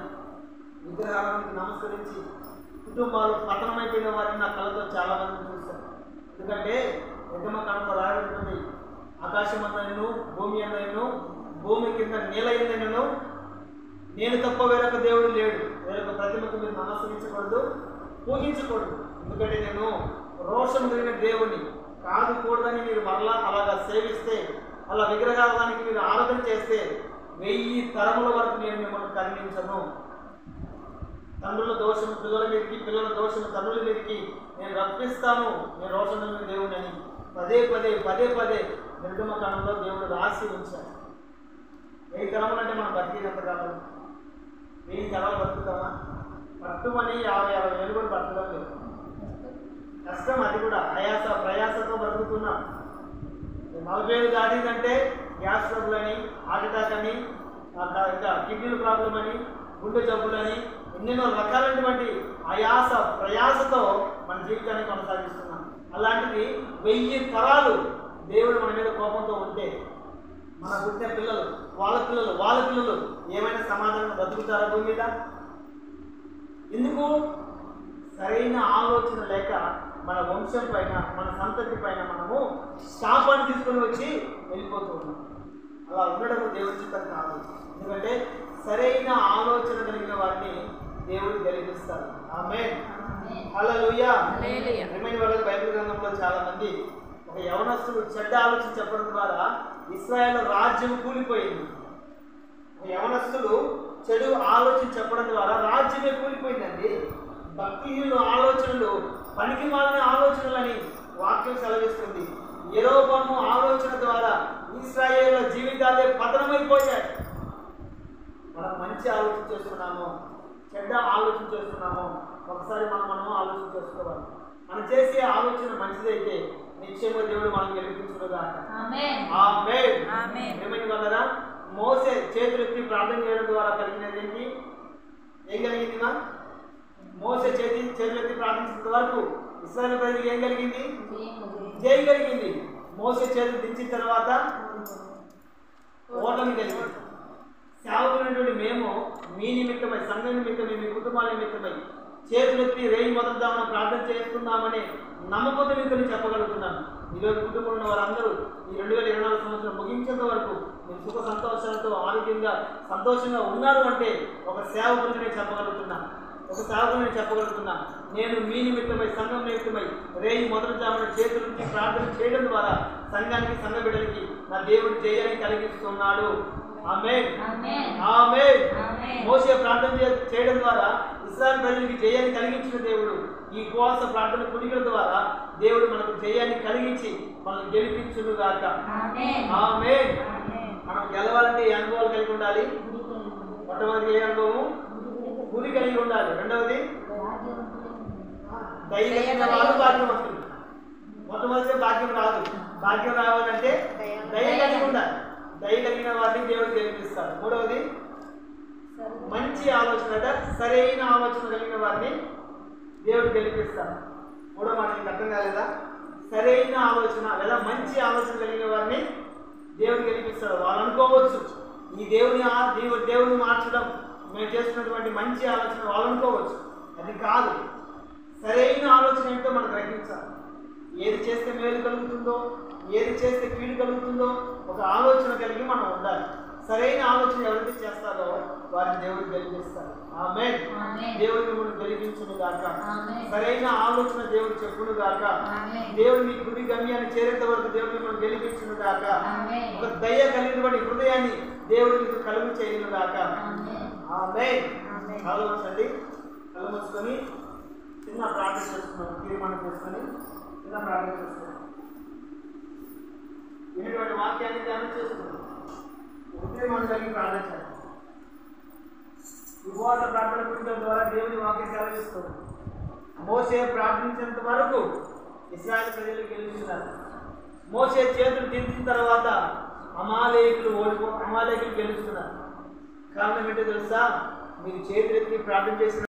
విగ్రహాలకు నమస్కరించి కుటుంబాలు పతనమైపోయిన వారిని నా కళ్ళతో చాలామంది చూశాను. ఎందుకంటే నిర్గమకాండంలో రాయబడుతుంది, ఆకాశం అందనను భూమి అందనను భూమి కింద నేల ఎందనను నేను తప్ప వేరొక దేవుడు లేడు, వేరొక ప్రతిమకు మీరు నమస్కరించకూడదు, పూజించకూడదు. ఎందుకంటే నేను రోషం కలిగిన దేవుని కాదుకూడదని మీరు మరలా అలాగా సేవిస్తే, అలా విగ్రహానికి మీరు ఆరాధన చేస్తే 1000 తరముల వరకు నేను మిమ్మల్ని కరుణించను. తండ్రుల దోషము పిల్లల మీదకి, పిల్లల దోషము తండ్రుల మీదకి నేను రప్పిస్తాను, నేను రోషమైన దేవుని అని పదే పదే నిర్గమకాండంలో దేవుడు రాసి ఉంచాడు. 1000 తరములు అంటే మనం బతికినంత కాదు. 1000 తరాలు బతుకుతామా? పట్టుమని 50 వేలు కూడా బతకడం లేదు. కష్టం. అది కూడా ప్రయాసతో బ్రతుకుతున్నాం. 40 ఏళ్ళు దాటిందంటే గ్యాస్ ట్రబుల్ అని, హార్ట్ అటాక్ అని, ఇంకా కిడ్నీల ప్రాబ్లం అని, గుండె జబ్బులని, ఎన్నెన్నో రకాలైనటువంటి ప్రయాసతో మన జీవితాన్ని కొనసాగిస్తున్నాం. అలాంటిది 1000 తరాలు దేవుడు మన మీద కోపంతో ఉంటే మన పుట్టిన పిల్లలు వాళ్ళ పిల్లలు ఏమైనా సమాధానం బ్రతుకుతారా భూమి మీద? ఎందుకు? సరైన ఆలోచన లేక మన వంశం పైన, మన సంతతి పైన మనము శాపాన్ని తీసుకొని వచ్చి వెళ్ళిపోతూ ఉన్నాం. అలా ఉండడం దేవుడి చిత్తం కాదు. ఎందుకంటే సరైన ఆలోచన కలిగిన వారిని దేవుడు గెలిపిస్తారు. ఆమేన్. హల్లెలూయా. రిమైన్ వాళ్ళకి బైబిల్ గ్రంథంలో చాలా మంది ఒక యవనస్తుడు చెడ్డ ఆలోచన చెప్పడం ద్వారా ఇశ్రాయేలు రాజ్యం కూలిపోయింది. ఒక యవనస్తుడు చెడు ఆలోచన చెప్పడం ద్వారా రాజ్యమే కూలిపోయిందండి. భక్తిహీనుల ఆలోచనలు పనికి మాలిన ఆలోచనలని వాక్యం సెలవిస్తుంది. యెరోబాము ఆలోచన ద్వారా ఇశ్రాయేలు జీవితాలే పతనమైపోయాయి. మనం మంచి ఆలోచన చేస్తున్నాము, చెడ్డ ఆలోచన చేస్తున్నాము, ఒకసారి మనము ఆలోచన చేసుకోవాలి. మనం చేసే ఆలోచన మంచిదైతే నిశ్చయంగా దేవుడు మనం గెలిపించుగాక. ఏమని వల్లరా మోసే చేతులెత్తి ప్రార్థన చేయడం ద్వారా కలిగినది ఏంటి? ఏం కలిగింది? మోసే చేతులెత్తి ప్రార్థించినంత వరకు ఇశ్రాయేలు ప్రజలకు ఏం కలిగింది? జయం కలిగింది. మోసే చేతులు దించిన తర్వాత ఓటమి కలిగింది. సేవకులైనటువంటి మేము మీ నిమిత్తమై, సంఘం నిమిత్తమై, మీ కుటుంబాల నిమిత్తమై చేతులెత్తి రేయి మొదలుదామని ప్రార్థన చేస్తున్నామని నమ్మకంతో మీతో చెప్పగలుగుతున్నాను. ఈరోజు కుటుంబంలో ఉన్న వారందరూ ఈ 2024 సంవత్సరం ముగించేంత వరకు మీరు సుఖ సంతోషాలతో ఆరోగ్యంగా సంతోషంగా ఉన్నారు అంటే ఒక సేవకుడిని నేను చెప్పగలుగుతున్నా. నేను మీ నిమిత్తమై, సంఘం నిమిత్తమై రేయి మొదలుదామని చేతుల నుంచి ప్రార్థన చేయడం ద్వారా సంఘానికి, సంఘ బిడ్డలకి నా దేవుడు జయాన్ని కలిగిస్తున్నాడు. ఆమేన్. మోసే ప్రార్థన చేయడం ద్వారా ఇశ్రాయేలు ప్రజలకి జయాన్ని కలిగించిన దేవుడు ఈ ఉపవాస ప్రార్థన కుడికల ద్వారా దేవుడు మనకు జయాన్ని కలిగించి మనల్ని గెలిపించునుగాక. ఆమేన్. మనం గెలవాలంటే ఏ అనుభవాలు కలిగి ఉండాలి? మొట్టమొదటి ఏ అనుభవము? గురి కలిగి ఉండాలి. రెండవది దైవమైన వారు భాగ్యవంతులు. మొట్టమొదటిగా భాగ్యం రాదు. భాగ్యం రావాలంటే దయ కలిగి ఉండాలి. దయ కలిగిన వారిని దేవుడు గెలిపిస్తాడు. మూడవది మంచి ఆలోచన, సరైన ఆలోచన కలిగిన వారిని దేవుడు గెలిపిస్తాడు. మూడో మాట మీకు అర్థం కాలేదా? సరైన ఆలోచన లేదా మంచి ఆలోచన కలిగిన వారిని దేవుడు గెలిపిస్తాడు. వాళ్ళు అనుకోవచ్చు ఈ దేవుని మార్చడం మేము చేస్తున్నటువంటి మంచి ఆలోచన వాళ్ళు అనుకోవచ్చు. అది కాదు. సరైన ఆలోచన ఏంటో మనం గ్రహించాలి. ఏది చేస్తే మేలు కలుగుతుందో, ఏది చేస్తే కీడు కలుగుతుందో ఒక ఆలోచన కలిగి మనం ఉండాలి. సరైన ఆలోచన ఎవరైతే చేస్తారో వారిని దేవుడు గెలిపిస్తారు. ఆమేన్. దేవుడు మిమ్మల్ని గెలిపించును గాక. సరైన ఆలోచన దేవుడు చెప్పును గాక. దేవుడు మీ గురి గమ్యాన్ని చేరేంత వరకు దేవుడు మిమ్మల్ని గెలిపించును గాక. ఒక దయ కలిగినటువంటి హృదయాన్ని దేవుడు మీకు కలుగు చేయను గాక. ఆమేన్. కళ్ళు మూసండి. కళ్ళు మూసుకొని చిన్న ప్రార్థన చేసుకున్నాం. తీర్మానం చేసుకొని చిన్న ప్రార్థన చేసుకున్నాం. ఇటువంటి వాక్యాన్ని ధ్యానం చేసుకున్నాం. ఉద్యమం కలిగి ప్రార్థించాలి. ఉపవాస ప్రార్థన పుట్టడం ద్వారా దేవుని వాక్యం సెలవిస్తుంది. మోసే ప్రార్థించినంత వరకు ఇశ్రాయేలు ప్రజలు గెలుస్తున్నారు. మోసే చేతులు దించిన తర్వాత అమాలేకులు గెలుస్తున్నారు. కారణం ఏంటో తెలుసా? మీరు చేతులెత్తి ప్రార్థన చేసిన